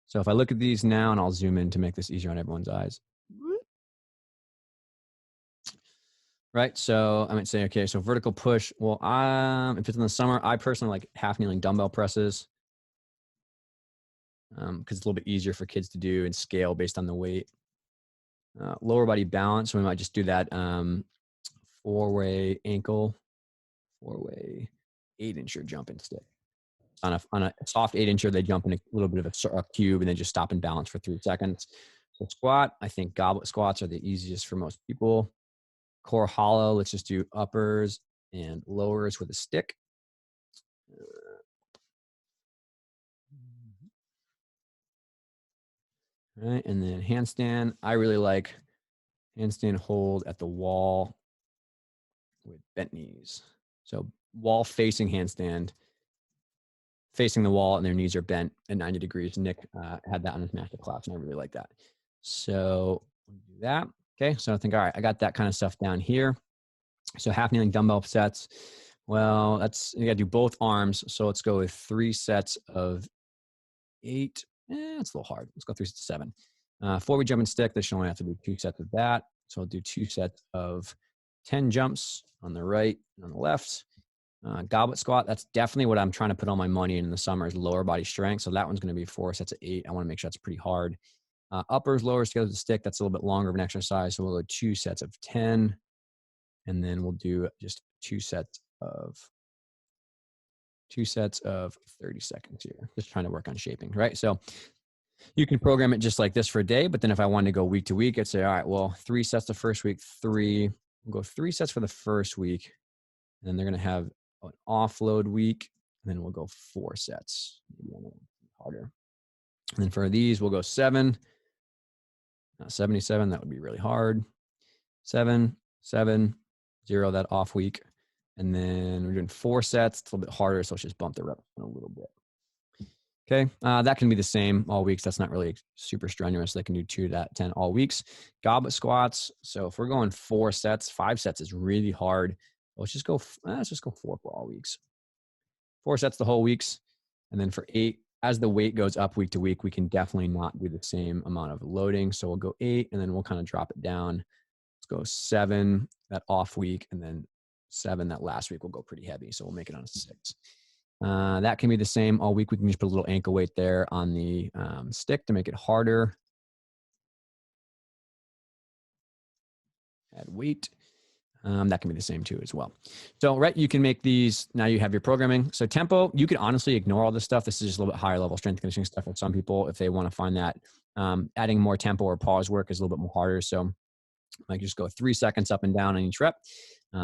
So if I look at these now, and I'll zoom in to make this easier on everyone's eyes. Right, so I might say, okay, so vertical push. Well, if it's in the summer, I personally like half kneeling dumbbell presses because it's a little bit easier for kids to do and scale based on the weight. Lower body balance, so we might just do that 4-way ankle, 4-way 8-incher jumping stick. On a soft 8-incher, they jump in a little bit of a cube and then just stop and balance for 3 seconds. So squat, I think goblet squats are the easiest for most people. Core hollow, let's just do uppers and lowers with a stick. All right, and then handstand. I really like handstand hold at the wall with bent knees. So wall facing handstand, facing the wall, and their knees are bent at 90 degrees. Nick had that on his master class, and I really like that. So we'll do that. Okay, so I think, all right, I got that kind of stuff down here. So half kneeling dumbbell sets. Well, you gotta do both arms. So let's go with 3 sets of 8. It's a little hard. Let's go 3 sets of 7. 4-way jumping stick. They should only have to do 2 sets of that. So I'll do 2 sets of 10 jumps on the right and on the left. Goblet squat. That's definitely what I'm trying to put all my money in the summer is lower body strength. So that one's going to be 4 sets of 8. I want to make sure that's pretty hard. Uppers, lowers together with the stick. That's a little bit longer of an exercise. So we'll go 2 sets of 10. And then we'll do just 2 sets of 30 seconds here. Just trying to work on shaping, right? So you can program it just like this for a day, but then if I wanted to go week to week, I'd say, all right, well, 3 sets the first week, we'll go 3 sets for the first week. And then they're going to have an offload week. And then we'll go 4 sets. Maybe a little harder. And then for these, we'll go 7. 77, that would be really hard. 7, 7, 0, that off week. And then we're doing 4 sets. It's a little bit harder, so let's just bump the reps a little bit. Okay, that can be the same all weeks. That's not really super strenuous. They can do 2 to 10 all weeks. Goblet squats. So if we're going 4 sets, 5 sets is really hard. Let's just go 4 for all weeks. 4 sets the whole weeks. And then for 8, as the weight goes up week to week, we can definitely not do the same amount of loading. So we'll go 8, and then we'll kind of drop it down. Let's go 7 that off week, and then 7 that last week will go pretty heavy. So we'll make it on a 6. That can be the same all week. We can just put a little ankle weight there on the stick to make it harder. Add weight. That can be the same too as well. So, right, you can make these, now you have your programming. So tempo, you can honestly ignore all this stuff. This is just a little bit higher level strength conditioning stuff for some people if they want to find that adding more tempo or pause work is a little bit more harder. So I just go 3 seconds up and down on each rep.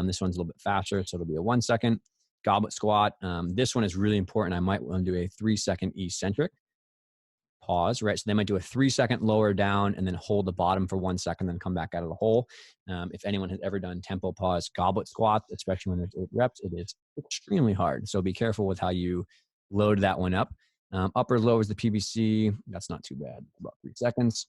This one's a little bit faster, so it'll be a 1 second. Goblet squat. This one is really important. I might want to do a 3 second eccentric. Pause, right? So they might do a 3 second lower down and then hold the bottom for 1 second, then come back out of the hole. If anyone has ever done tempo pause goblet squat, especially when there's 8 reps, it is extremely hard. So be careful with how you load that one up. Upper lowers the PVC. That's not too bad. About 3 seconds.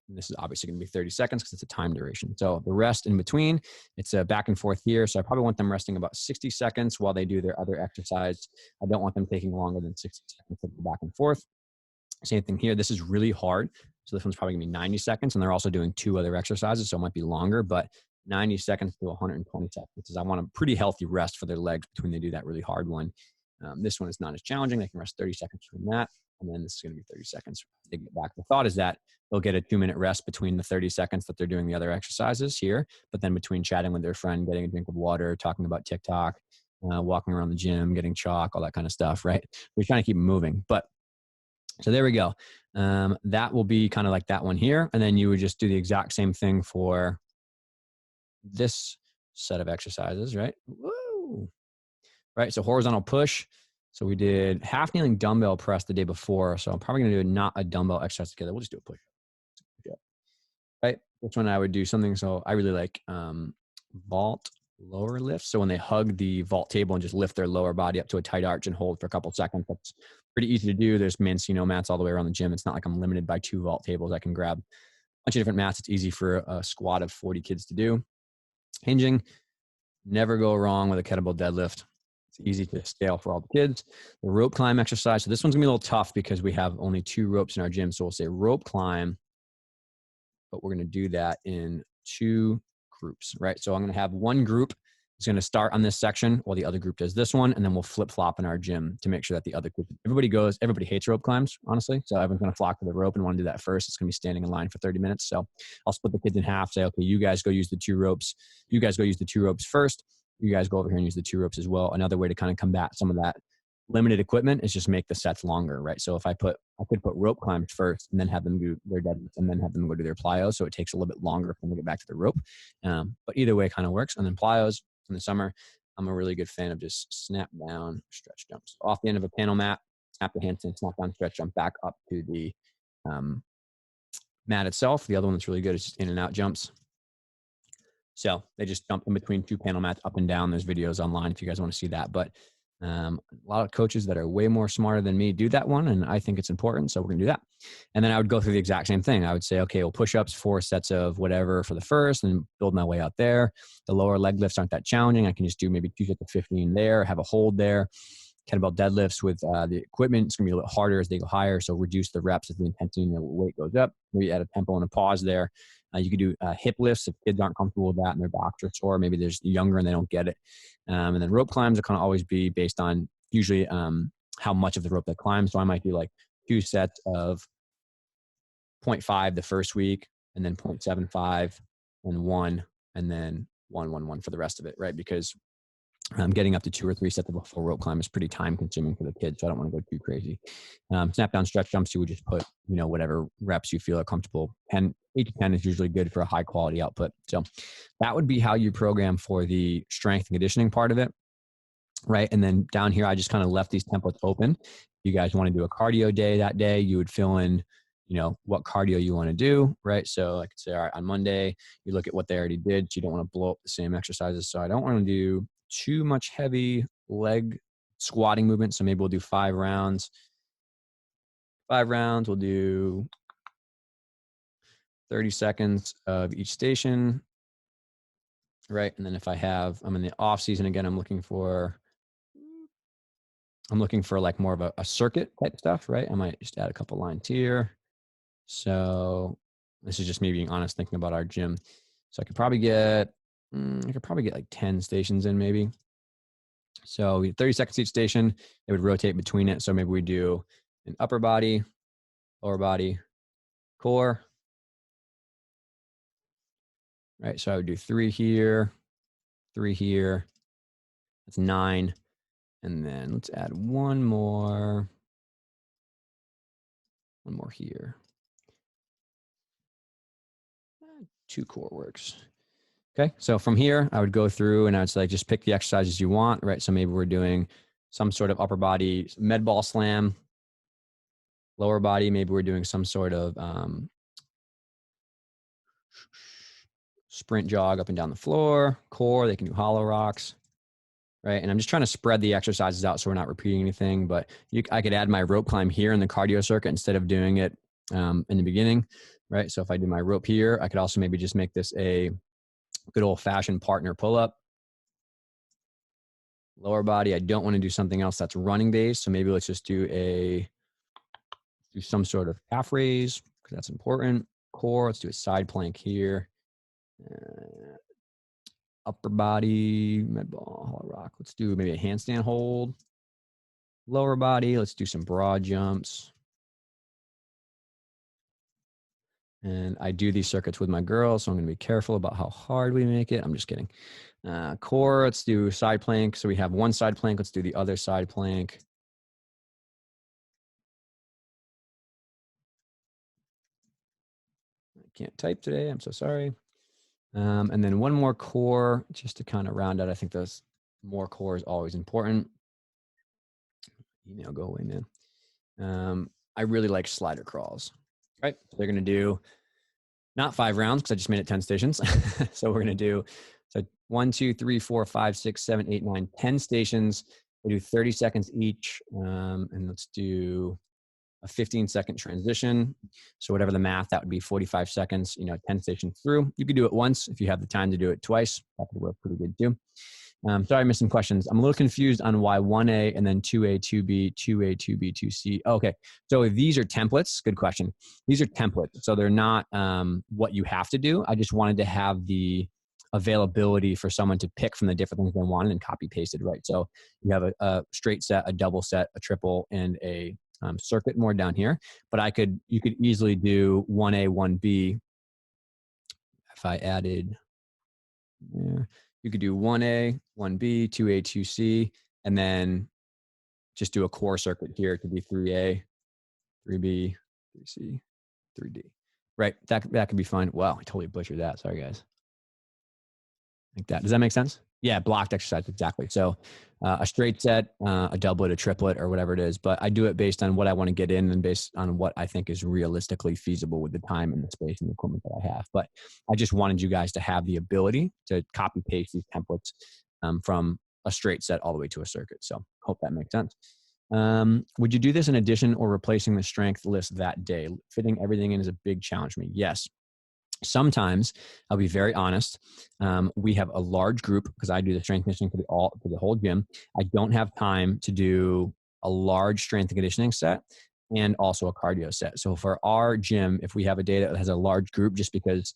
This is obviously going to be 30 seconds because it's a time duration. So the rest in between, it's a back and forth here. So I probably want them resting about 60 seconds while they do their other exercise. I don't want them taking longer than 60 seconds to go back and forth. Same thing here. This is really hard. So this one's probably gonna be 90 seconds, and they're also doing 2 other exercises. So it might be longer, but 90 seconds to 120 seconds. I want a pretty healthy rest for their legs between they do that really hard one. This one is not as challenging. They can rest 30 seconds between that. And then this is going to be 30 seconds to get back. The thought is that they'll get a 2-minute rest between the 30 seconds that they're doing the other exercises here, but then between chatting with their friend, getting a drink of water, talking about TikTok, walking around the gym, getting chalk, all that kind of stuff, right? We're trying to keep them moving. But so there we go. That will be kind of like that one here. And then you would just do the exact same thing for this set of exercises, right? Woo! Right, so horizontal push. So we did half kneeling dumbbell press the day before. So I'm probably going to do not a dumbbell exercise together. We'll just do a push. Right, this one I would do something. So I really like vault lower lift. So when they hug the vault table and just lift their lower body up to a tight arch and hold for a couple of seconds, that's pretty easy to do. There's Mancino mats all the way around the gym. It's not like I'm limited by 2 vault tables. I can grab a bunch of different mats. It's easy for a squad of 40 kids to do. Hinging, never go wrong with a kettlebell deadlift. It's easy to scale for all the kids. The rope climb exercise. So this one's gonna be a little tough because we have only 2 ropes in our gym. So we'll say rope climb, but we're gonna do that in 2 groups, right? So I'm gonna have one group is gonna start on this section while the other group does this one, and then we'll flip flop in our gym to make sure that the other group, everybody hates rope climbs, honestly. So everyone's gonna flock to the rope and wanna do that first. It's gonna be standing in line for 30 minutes. So I'll split the kids in half, say, okay, you guys go use the 2 ropes. You guys go use the 2 ropes first. You guys go over here and use the 2 ropes as well. Another way to kind of combat some of that limited equipment is just make the sets longer, right? So if I could put rope climbs first and then have them do their deadlifts and then have them go do their plyos. So it takes a little bit longer for them to get back to the rope. But either way kind of works. And then plyos in the summer, I'm a really good fan of just snap down, stretch jumps. Off the end of a panel mat, snap the handstand, snap down, stretch jump back up to the mat itself. The other one that's really good is just in and out jumps. So they just jump in between 2 panel mats up and down. There's videos online if you guys want to see that. But a lot of coaches that are way more smarter than me do that one, and I think it's important, so we're going to do that. And then I would go through the exact same thing. I would say, okay, well, push-ups, 4 sets of whatever for the first, and build my way out there. The lower leg lifts aren't that challenging. I can just do maybe 2 sets of 15 there, have a hold there. Kettlebell deadlifts with the equipment, it's going to be a little harder as they go higher, so reduce the reps as the intensity and the weight goes up. Maybe add a tempo and a pause there. You could do hip lifts if kids aren't comfortable with that and their backs are sore. Maybe they're just younger and they don't get it. And then rope climbs are going to always be based on usually how much of the rope they climb. So I might do like 2 sets of 0.5 the first week, and then 0.75 and 1, and then 1, 1, 1 for the rest of it, right? Because getting up to 2 or 3 sets of a full rope climb is pretty time consuming for the kids. So I don't want to go too crazy. Snap down stretch jumps, you would just put, whatever reps you feel are comfortable. 8 to 10 is usually good for a high quality output. So that would be how you program for the strength and conditioning part of it. Right. And then down here, I just kind of left these templates open. If you guys want to do a cardio day that day, you would fill in, what cardio you want to do. Right. So I could say, all right, on Monday, you look at what they already did. So you don't want to blow up the same exercises. So I don't want to do too much heavy leg squatting movement. So maybe we'll do 5 rounds. 5 rounds, we'll do 30 seconds of each station, right? And then if I'm in the off season again, I'm looking for like more of a circuit type stuff, right? I might just add a couple lines here. So this is just me being honest, thinking about our gym. So I could probably get like 10 stations in maybe. So we 30 seconds each station, it would rotate between it. So maybe we do an upper body, lower body, core, right? So I would do 3 here, 3 here. That's 9. And then let's add one more here. 2 core works. Okay, so from here, I would go through and I would say, just pick the exercises you want, right? So maybe we're doing some sort of upper body med ball slam, lower body, maybe we're doing some sort of sprint jog up and down the floor, core, they can do hollow rocks, right? And I'm just trying to spread the exercises out so we're not repeating anything, but I could add my rope climb here in the cardio circuit instead of doing it in the beginning, right? So if I do my rope here, I could also maybe just make this a good old fashioned partner pull up. Lower body, I don't want to do something else that's running based. So maybe let's just do some sort of calf raise because that's important. Core, let's do a side plank here. Upper body, med ball, hollow rock. Let's do maybe a handstand hold. Lower body, let's do some broad jumps. And I do these circuits with my girls, so I'm going to be careful about how hard we make it. I'm just kidding. Core, let's do side plank. So we have one side plank. Let's do the other side plank. I can't type today. I'm so sorry. And then one more core just to kind of round out. I think those more core is always important. Email, go away, man. I really like slider crawls, right? So they're going to do not 5 rounds because I just made it 10 stations. So we're going to do 1, 2, 3, 4, 5, 6, 7, 8, 9, 10 stations. We do 30 seconds each. And let's do a 15-second transition. So whatever the math, that would be 45 seconds, 10 stations through. You could do it once if you have the time to do it twice. That could work pretty good too. Sorry, I missed some questions. I'm a little confused on why 1A and then 2A, 2B, 2A, 2B, 2C. Okay, so these are templates. Good question. These are templates. So they're not what you have to do. I just wanted to have the availability for someone to pick from the different things they wanted and copy pasted, right? So you have a straight set, a double set, a triple, and a circuit more down here. But you could easily do 1A, 1B. If I added there. You could do 1A, 1B, 2A, 2C, and then just do a core circuit here to be 3A, 3B, 3C, 3D. Right, that could be fine. Wow, I totally butchered that. Sorry, guys. Like that. Does that make sense? Yeah, blocked exercise, exactly. So a straight set, a doublet, a triplet, or whatever it is. But I do it based on what I want to get in and based on what I think is realistically feasible with the time and the space and the equipment that I have. But I just wanted you guys to have the ability to copy paste these templates from a straight set all the way to a circuit. So hope that makes sense. Would you do this in addition or replacing the strength list that day? Fitting everything in is a big challenge for me. Yes. Sometimes, I'll be very honest, we have a large group because I do the strength conditioning for the whole gym. I don't have time to do a large strength and conditioning set and also a cardio set. So for our gym, if we have a day that has a large group just because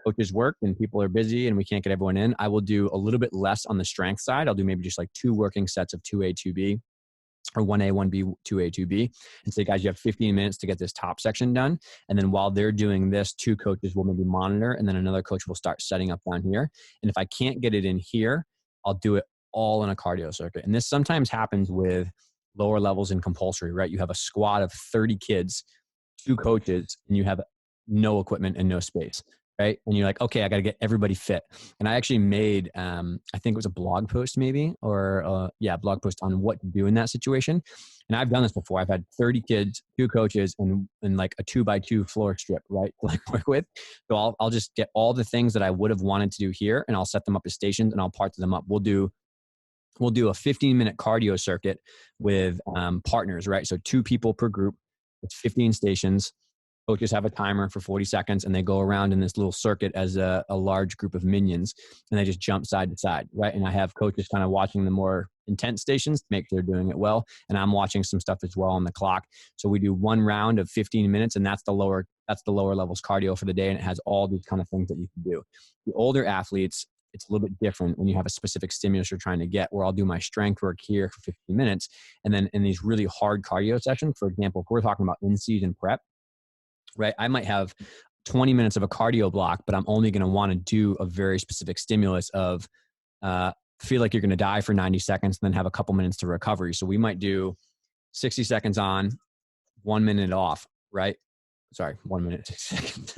coaches work and people are busy and we can't get everyone in, I will do a little bit less on the strength side. I'll do maybe just like 2 working sets of 2A, 2B. Or 1A, 1B, 2A, 2B, and say, guys, you have 15 minutes to get this top section done. And then while they're doing this, 2 coaches will maybe monitor, and then another coach will start setting up down here. And if I can't get it in here, I'll do it all in a cardio circuit. And this sometimes happens with lower levels in compulsory, right? You have a squad of 30 kids, 2 coaches, and you have no equipment and no space. Right. And you're like, okay, I got to get everybody fit. And I actually made, I think it was a blog post maybe, or blog post on what to do in that situation. And I've done this before. I've had 30 kids, 2 coaches, and like a 2x2 floor strip, right? To like work with. So I'll just get all the things that I would have wanted to do here and I'll set them up as stations and I'll part them up. We'll do we'll do a 15-minute cardio circuit with partners, right? So 2 people per group. It's 15 stations. Coaches have a timer for 40 seconds, and they go around in this little circuit as a large group of minions, and they just jump side to side, right? And I have coaches kind of watching the more intense stations to make sure they're doing it well, and I'm watching some stuff as well on the clock. So we do 1 round of 15 minutes, and that's the lower levels cardio for the day, and it has all these kind of things that you can do. The older athletes, it's a little bit different when you have a specific stimulus you're trying to get, where I'll do my strength work here for 15 minutes, and then in these really hard cardio sessions, for example, if we're talking about in-season prep, right? I might have 20 minutes of a cardio block, but I'm only going to want to do a very specific stimulus of feel like you're going to die for 90 seconds and then have a couple minutes to recovery. So we might do 60 seconds on, 1 minute off, right? Sorry, 1 minute, 60 seconds.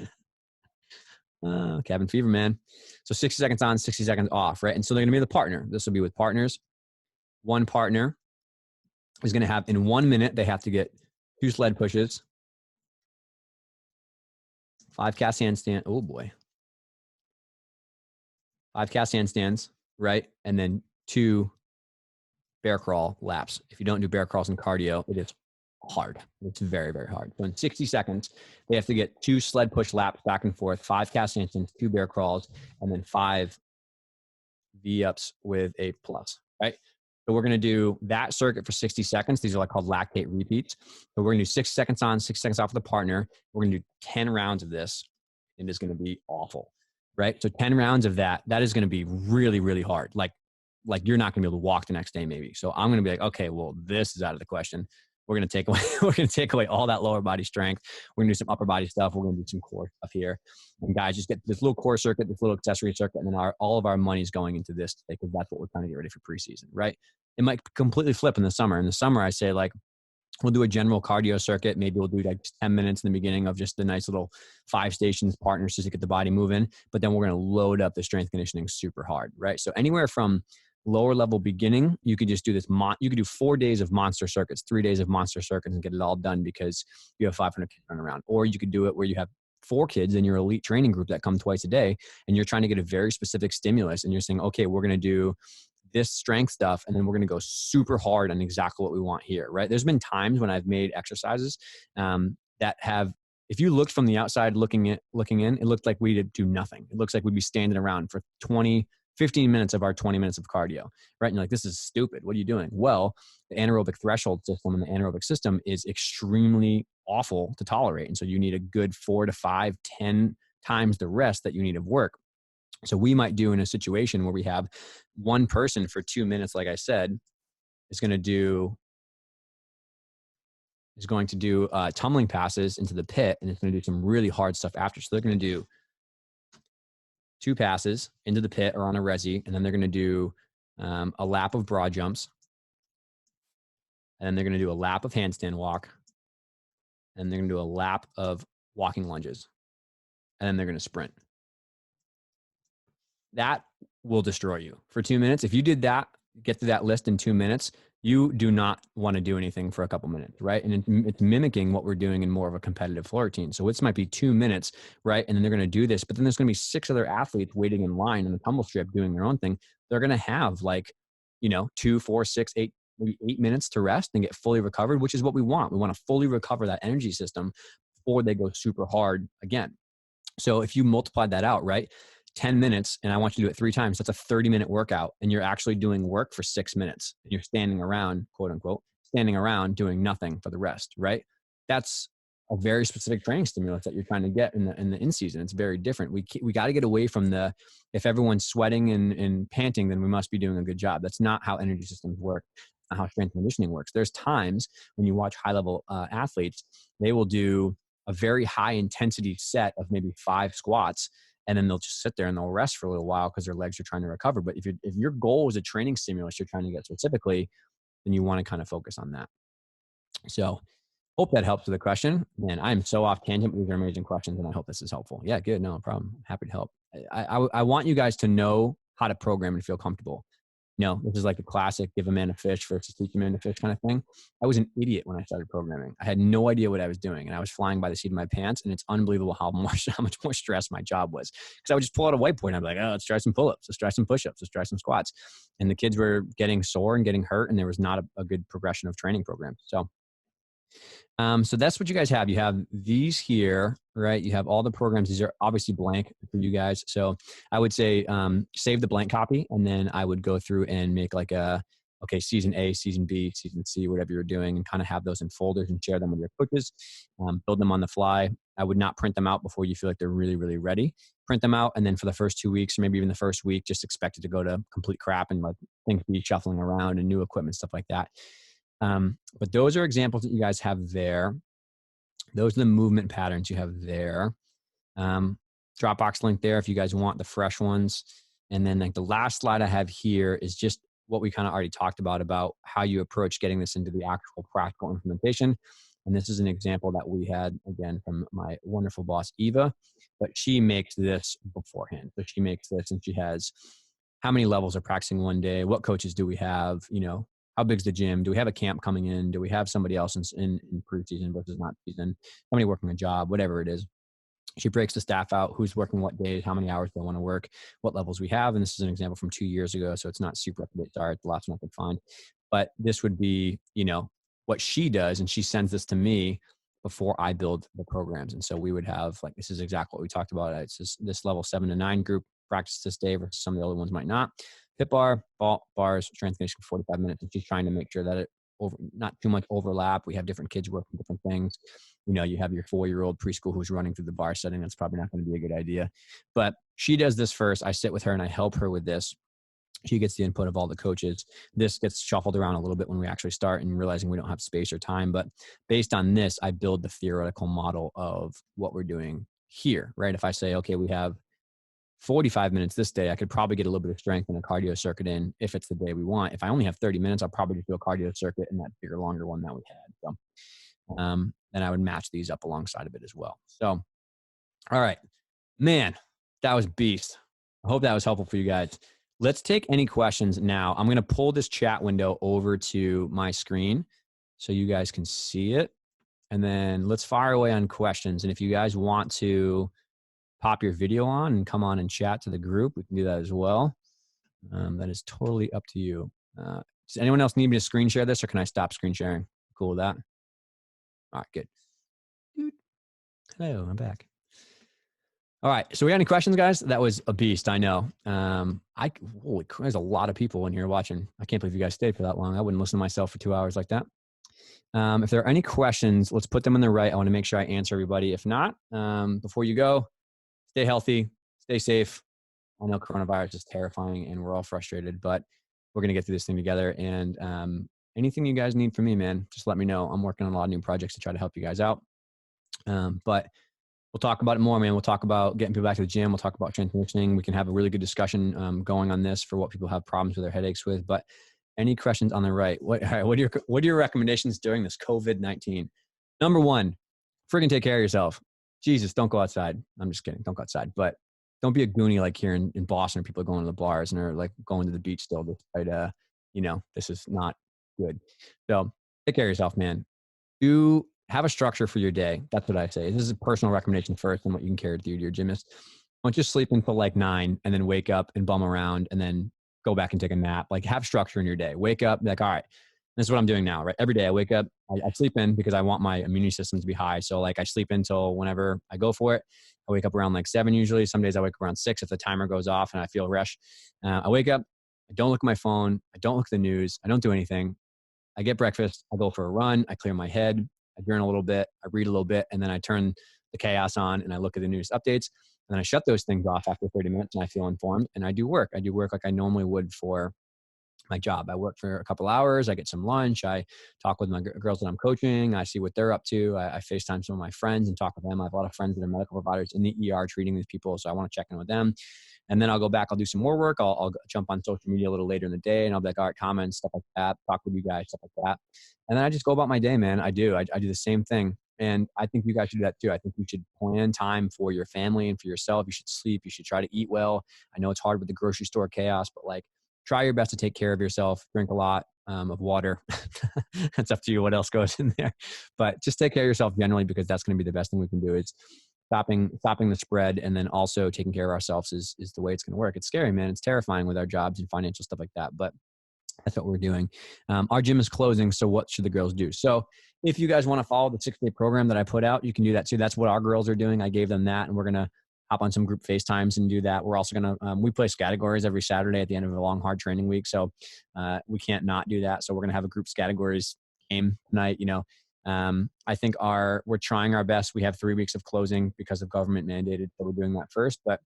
Cabin fever, man. So 60 seconds on, 60 seconds off, right? And so they're going to be the partner. This will be with partners. One partner is going to have, in 1 minute, they have to get 2 sled pushes, 5 cast handstand. Oh boy. 5 cast handstands, right? And then 2 bear crawl laps. If you don't do bear crawls in cardio, it is hard. It's very, very hard. So in 60 seconds, they have to get 2 sled push laps back and forth, 5 cast handstands, 2 bear crawls, and then 5 V-ups with a plus, right? So we're going to do that circuit for 60 seconds. These are like called lactate repeats. So we're going to do 6 seconds on, 6 seconds off with the partner. We're going to do 10 rounds of this, and it's going to be awful, right? So 10 rounds of that is going to be really, really hard. Like you're not going to be able to walk the next day maybe. So I'm going to be like, okay, well, this is out of the question. We're going to take away all that lower body strength. We're going to do some upper body stuff. We're going to do some core stuff here. And guys, just get this little core circuit, this little accessory circuit, and then all of our money is going into this today, because that's what we're trying to get ready for preseason, right? It might completely flip in the summer. In the summer, I say like, we'll do a general cardio circuit. Maybe we'll do like 10 minutes in the beginning of just the nice little 5 stations partners just to get the body moving. But then we're going to load up the strength conditioning super hard, right? So anywhere from lower level beginning, you could just do this. You could do 4 days of monster circuits, 3 days of monster circuits, and get it all done because you have 500 kids running around. Or you could do it where you have 4 kids in your elite training group that come twice a day, and you're trying to get a very specific stimulus, and you're saying, okay, we're going to do this strength stuff, and then we're going to go super hard on exactly what we want here, right? There's been times when I've made exercises that have, if you looked from the outside looking in, it looked like we did do nothing. It looks like we'd be standing around for 15 minutes of our 20 minutes of cardio, right? And you're like, this is stupid. What are you doing? Well, the anaerobic threshold system and the anaerobic system is extremely awful to tolerate. And so you need a good 4 to 5, 10 times the rest that you need of work. So we might do in a situation where we have one person for 2 minutes, like I said, is going to do tumbling passes into the pit, and it's going to do some really hard stuff after. So they're going to do 2 passes into the pit or on a resi, and then they're going to do a lap of broad jumps, and then they're going to do a lap of handstand walk, and they're going to do a lap of walking lunges, and then they're going to sprint. That will destroy you for 2 minutes. If you did that, get to that list in 2 minutes, you do not want to do anything for a couple minutes, right? And it's mimicking what we're doing in more of a competitive floor routine. So this might be 2 minutes, right? And then they're going to do this, but then there's going to be 6 other athletes waiting in line in the tumble strip doing their own thing. They're going to have 2, 4, 6, 8, maybe 8 minutes to rest and get fully recovered, which is what we want. We want to fully recover that energy system before they go super hard again. So if you multiply that out, right? 10 minutes, and I want you to do it 3 times. That's a 30-minute workout, and you're actually doing work for 6 minutes. And you're standing around, quote unquote, doing nothing for the rest, right? That's a very specific training stimulus that you're trying to get in the in-season. It's very different. We got to get away from if everyone's sweating and panting, then we must be doing a good job. That's not how energy systems work, not how strength conditioning works. There's times when you watch high-level athletes, they will do a very high-intensity set of maybe 5 squats, and then they'll just sit there and they'll rest for a little while because their legs are trying to recover. But if your goal is a training stimulus you're trying to get specifically, then you want to kind of focus on that. So hope that helps with the question. Man, I'm so off tangent, but these are amazing questions, and I hope this is helpful. Yeah, good. No problem. I'm happy to help. I want you guys to know how to program and feel comfortable. this is like the classic give a man a fish versus teach a man to fish kind of thing. I was an idiot when I started programming. I had no idea what I was doing, and I was flying by the seat of my pants. And it's unbelievable how much more stress my job was, because I would just pull out a whiteboard and I'd be like, oh, let's try some pull-ups, let's try some push-ups, let's try some squats. And the kids were getting sore and getting hurt, and there was not a good progression of training programs. So that's what you guys have. You have these here, right? You have all the programs. These are obviously blank for you guys. So I would say save the blank copy, and then I would go through and make like season A, season B, season C, whatever you're doing, and kind of have those in folders and share them with your coaches. Build them on the fly. I would not print them out before you feel like they're really, really ready. Print them out, and then for the first 2 weeks, or maybe even the first week, just expect it to go to complete crap and like things be shuffling around and new equipment, stuff like that. But those are examples that you guys have there. Those are the movement patterns you have there. Dropbox link there if you guys want the fresh ones. And then like the last slide I have here is just what we kind of already talked about how you approach getting this into the actual practical implementation. And this is an example that we had, again, from my wonderful boss, Eva, but she makes this beforehand. So she makes this, and she has how many levels are practicing one day? What coaches do we have? How big's the gym? Do we have a camp coming in? Do we have somebody else in preseason versus not season? Somebody working a job, whatever it is. She breaks the staff out, who's working what days, how many hours they want to work, what levels we have. And this is an example from 2 years ago, so it's not super up to date. Sorry, it's the last one I could find. But this would be, what she does, and she sends this to me before I build the programs. And so we would have, like, this is exactly what we talked about. It's this level 7 to 9 group practice this day versus some of the other ones might not. Hip bar, bars, strength conditioning for 45 minutes. And she's trying to make sure that not too much overlap. We have different kids working different things. You have your 4-year-old preschool who's running through the bar setting. That's probably not going to be a good idea. But she does this first. I sit with her and I help her with this. She gets the input of all the coaches. This gets shuffled around a little bit when we actually start and realizing we don't have space or time. But based on this, I build the theoretical model of what we're doing here, right? If I say, okay, we have 45 minutes this day, I could probably get a little bit of strength and a cardio circuit in if it's the day we want. If I only have 30 minutes, I'll probably just do a cardio circuit in that bigger, longer one that we had. So, and I would match these up alongside of it as well. So, all right, man, that was beast. I hope that was helpful for you guys. Let's take any questions now. I'm going to pull this chat window over to my screen so you guys can see it. And then let's fire away on questions. And if you guys want to pop your video on and come on and chat to the group, we can do that as well. That is totally up to you. Does anyone else need me to screen share this, or can I stop screen sharing? Cool with that? All right, good. Hello, I'm back. All right, so we got any questions, guys? That was a beast, I know. Holy crap, there's a lot of people in here watching. I can't believe you guys stayed for that long. I wouldn't listen to myself for 2 hours like that. If there are any questions, let's put them in the right. I want to make sure I answer everybody. If not, before you go, stay healthy, stay safe. I know coronavirus is terrifying and we're all frustrated, but we're going to get through this thing together. And anything you guys need from me, man, just let me know. I'm working on a lot of new projects to try to help you guys out. But we'll talk about it more, man. We'll talk about getting people back to the gym. We'll talk about strength conditioning. We can have a really good discussion going on this for what people have problems with their headaches with. But any questions on the right? What are your recommendations during this COVID-19? Number one, freaking take care of yourself. Jesus, don't go outside. I'm just kidding. Don't go outside. But don't be a goonie like here in Boston, where people are going to the bars and are like going to the beach still. Despite, this is not good. So take care of yourself, man. Do have a structure for your day. That's what I say. This is a personal recommendation first and what you can carry through to your gymnast. Don't just sleep until like 9 and then wake up and bum around and then go back and take a nap. Like, have structure in your day. Wake up, be like, all right, this is what I'm doing now, right? Every day I wake up, I sleep in because I want my immune system to be high. So like I sleep until whenever I go for it. I wake up around like 7 usually. Some days I wake up around 6 if the timer goes off and I feel rush. I wake up, I don't look at my phone. I don't look at the news. I don't do anything. I get breakfast. I go for a run. I clear my head. I journal a little bit. I read a little bit. And then I turn the chaos on and I look at the news updates. And then I shut those things off after 30 minutes and I feel informed. And I do work. I do work like I normally would for my job. I work for a couple hours. I get some lunch. I talk with my girls that I'm coaching. I see what they're up to. I FaceTime some of my friends and talk with them. I have a lot of friends that are medical providers in the ER treating these people. So I want to check in with them. And then I'll go back. I'll do some more work. I'll jump on social media a little later in the day and I'll be like, all right, comments, stuff like that. Talk with you guys, stuff like that. And then I just go about my day, man. I do the same thing. And I think you guys should do that too. I think you should plan time for your family and for yourself. You should sleep. You should try to eat well. I know it's hard with the grocery store chaos, but like, try your best to take care of yourself, drink a lot of water. It's up to you what else goes in there, but just take care of yourself generally, because that's going to be the best thing we can do. Is stopping the spread, and then also taking care of ourselves is the way it's going to work. It's scary, man. It's terrifying with our jobs and financial stuff like that, but that's what we're doing. Our gym is closing, so what should the girls do? So if you guys want to follow the 6-day program that I put out, you can do that too. That's what our girls are doing. I gave them that, and we're going to hop on some group FaceTimes and do that. We're also going to, we place categories every Saturday at the end of a long, hard training week. So we can't not do that. So we're going to have a group categories game tonight. I think we're trying our best. We have 3 weeks of closing because of government mandated. So we're doing that first, but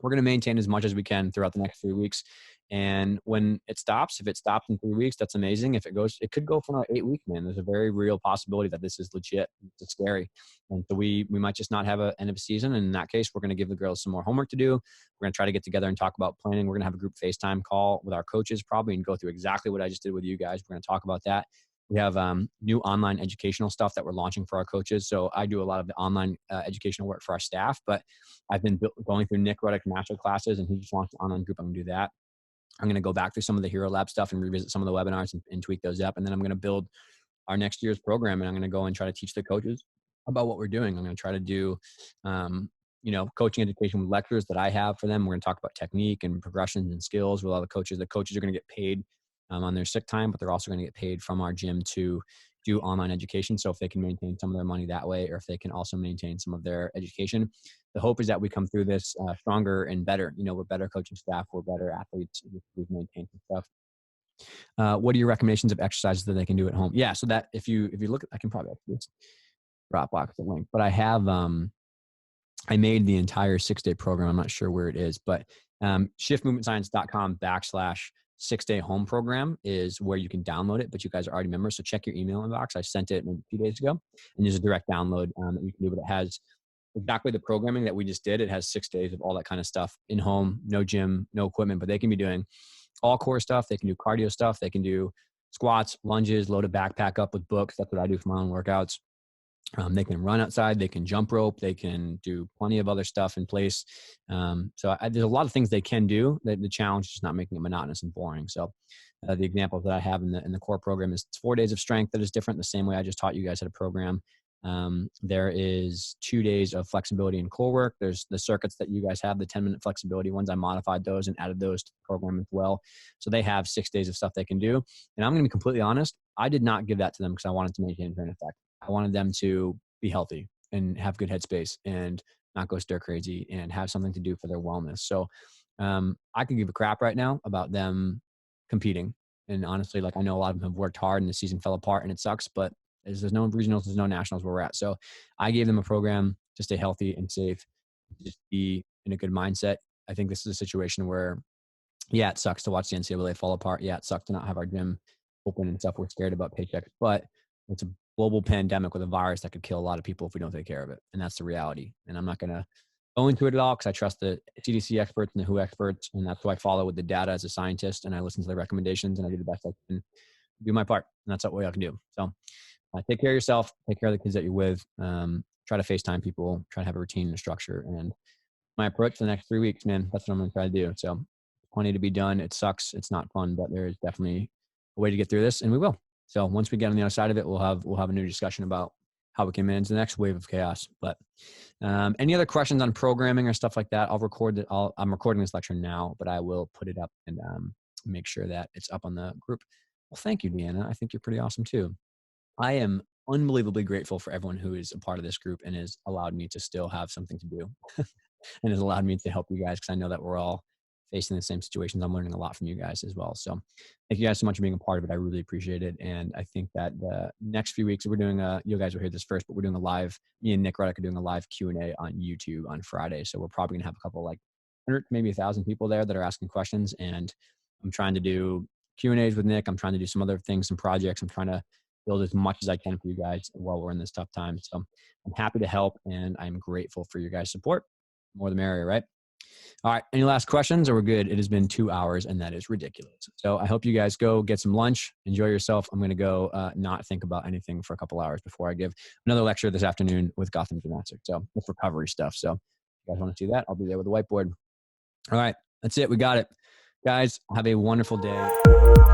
we're going to maintain as much as we can throughout the next 3 weeks. And when it stops, if it stops in 3 weeks, that's amazing. If it could go for another 8 weeks, man. There's a very real possibility that this is legit. It's scary. And so we might just not have an end of a season. And in that case, we're going to give the girls some more homework to do. We're going to try to get together and talk about planning. We're going to have a group FaceTime call with our coaches probably and go through exactly what I just did with you guys. We're going to talk about that. We have new online educational stuff that we're launching for our coaches. So I do a lot of the online educational work for our staff, but I've been going through Nick Ruddock's master classes, and he just launched an online group. I'm going to do that. I'm going to go back through some of the Hero Lab stuff and revisit some of the webinars and tweak those up. And then I'm going to build our next year's program, and I'm going to go and try to teach the coaches about what we're doing. I'm going to try to do, coaching education with lectures that I have for them. We're going to talk about technique and progressions and skills with all the coaches. The coaches are going to get paid on their sick time, but they're also going to get paid from our gym to do online education. So if they can maintain some of their money that way, or if they can also maintain some of their education, the hope is that we come through this stronger and better. We're better coaching staff, we're better athletes. We've maintained some stuff. What are your recommendations of exercises that they can do at home? Yeah, so that if you look, I can probably just Dropbox the link, but I have I made the entire 6-day program. I'm not sure where it is, but shiftmovementscience.com/6-day home program is where you can download it, but you guys are already members. So check your email inbox. I sent it a few days ago, and there's a direct download that you can do, but it has exactly the programming that we just did. It has 6 days of all that kind of stuff in home, no gym, no equipment, but they can be doing all core stuff. They can do cardio stuff. They can do squats, lunges, load a backpack up with books. That's what I do for my own workouts. They can run outside, they can jump rope, they can do plenty of other stuff in place. So there's a lot of things they can do. The challenge is not making it monotonous and boring. So the examples that I have in the core program is 4 days of strength that is different, the same way I just taught you guys how to program. There is 2 days of flexibility and core work. There's the circuits that you guys have, the 10-minute flexibility ones. I modified those and added those to the program as well. So they have 6 days of stuff they can do. And I'm going to be completely honest, I did not give that to them because I wanted to maintain brain effect. I wanted them to be healthy and have good headspace and not go stir crazy and have something to do for their wellness. So I could give a crap right now about them competing. And honestly, I know a lot of them have worked hard and the season fell apart and it sucks, but there's no regionals, there's no nationals where we're at. So I gave them a program to stay healthy and safe, just be in a good mindset. I think this is a situation where, yeah, it sucks to watch the NCAA fall apart. Yeah, it sucks to not have our gym open and stuff. We're scared about paychecks, but it's a global pandemic with a virus that could kill a lot of people if we don't take care of it. And that's the reality. And I'm not going to go into it at all because I trust the CDC experts and the WHO experts. And that's who I follow with the data as a scientist. And I listen to their recommendations and I do the best I can, do my part. And that's what I can do. So take care of yourself, take care of the kids that you're with, try to FaceTime people, try to have a routine and a structure. And my approach for the next 3 weeks, man, that's what I'm going to try to do. So plenty to be done. It sucks. It's not fun, but there is definitely a way to get through this, and we will. So once we get on the other side of it, we'll have a new discussion about how we can manage the next wave of chaos. But any other questions on programming or stuff like that, I'll record it. I'm recording this lecture now, but I will put it up and make sure that it's up on the group. Well, thank you, Deanna. I think you're pretty awesome too. I am unbelievably grateful for everyone who is a part of this group and has allowed me to still have something to do and has allowed me to help you guys because I know that we're all facing the same situations. I'm learning a lot from you guys as well. So thank you guys so much for being a part of it. I really appreciate it. And I think that the next few weeks, we're doing you guys will hear this first, but we're doing a live, me and Nick Ruddock are doing a live Q&A on YouTube on Friday. So we're probably gonna have a couple 100, maybe 1,000 people there that are asking questions. And I'm trying to do Q&As with Nick. I'm trying to do some other things, some projects. I'm trying to build as much as I can for you guys while we're in this tough time. So I'm happy to help and I'm grateful for your guys' support. More the merrier, right? All right. Any last questions or we're good? It has been 2 hours and that is ridiculous. So I hope you guys go get some lunch, enjoy yourself. I'm going to go not think about anything for a couple hours before I give another lecture this afternoon with Gotham Gymnastics. So it's recovery stuff. So if you guys want to see that, I'll be there with a whiteboard. All right. That's it. We got it. Guys, have a wonderful day.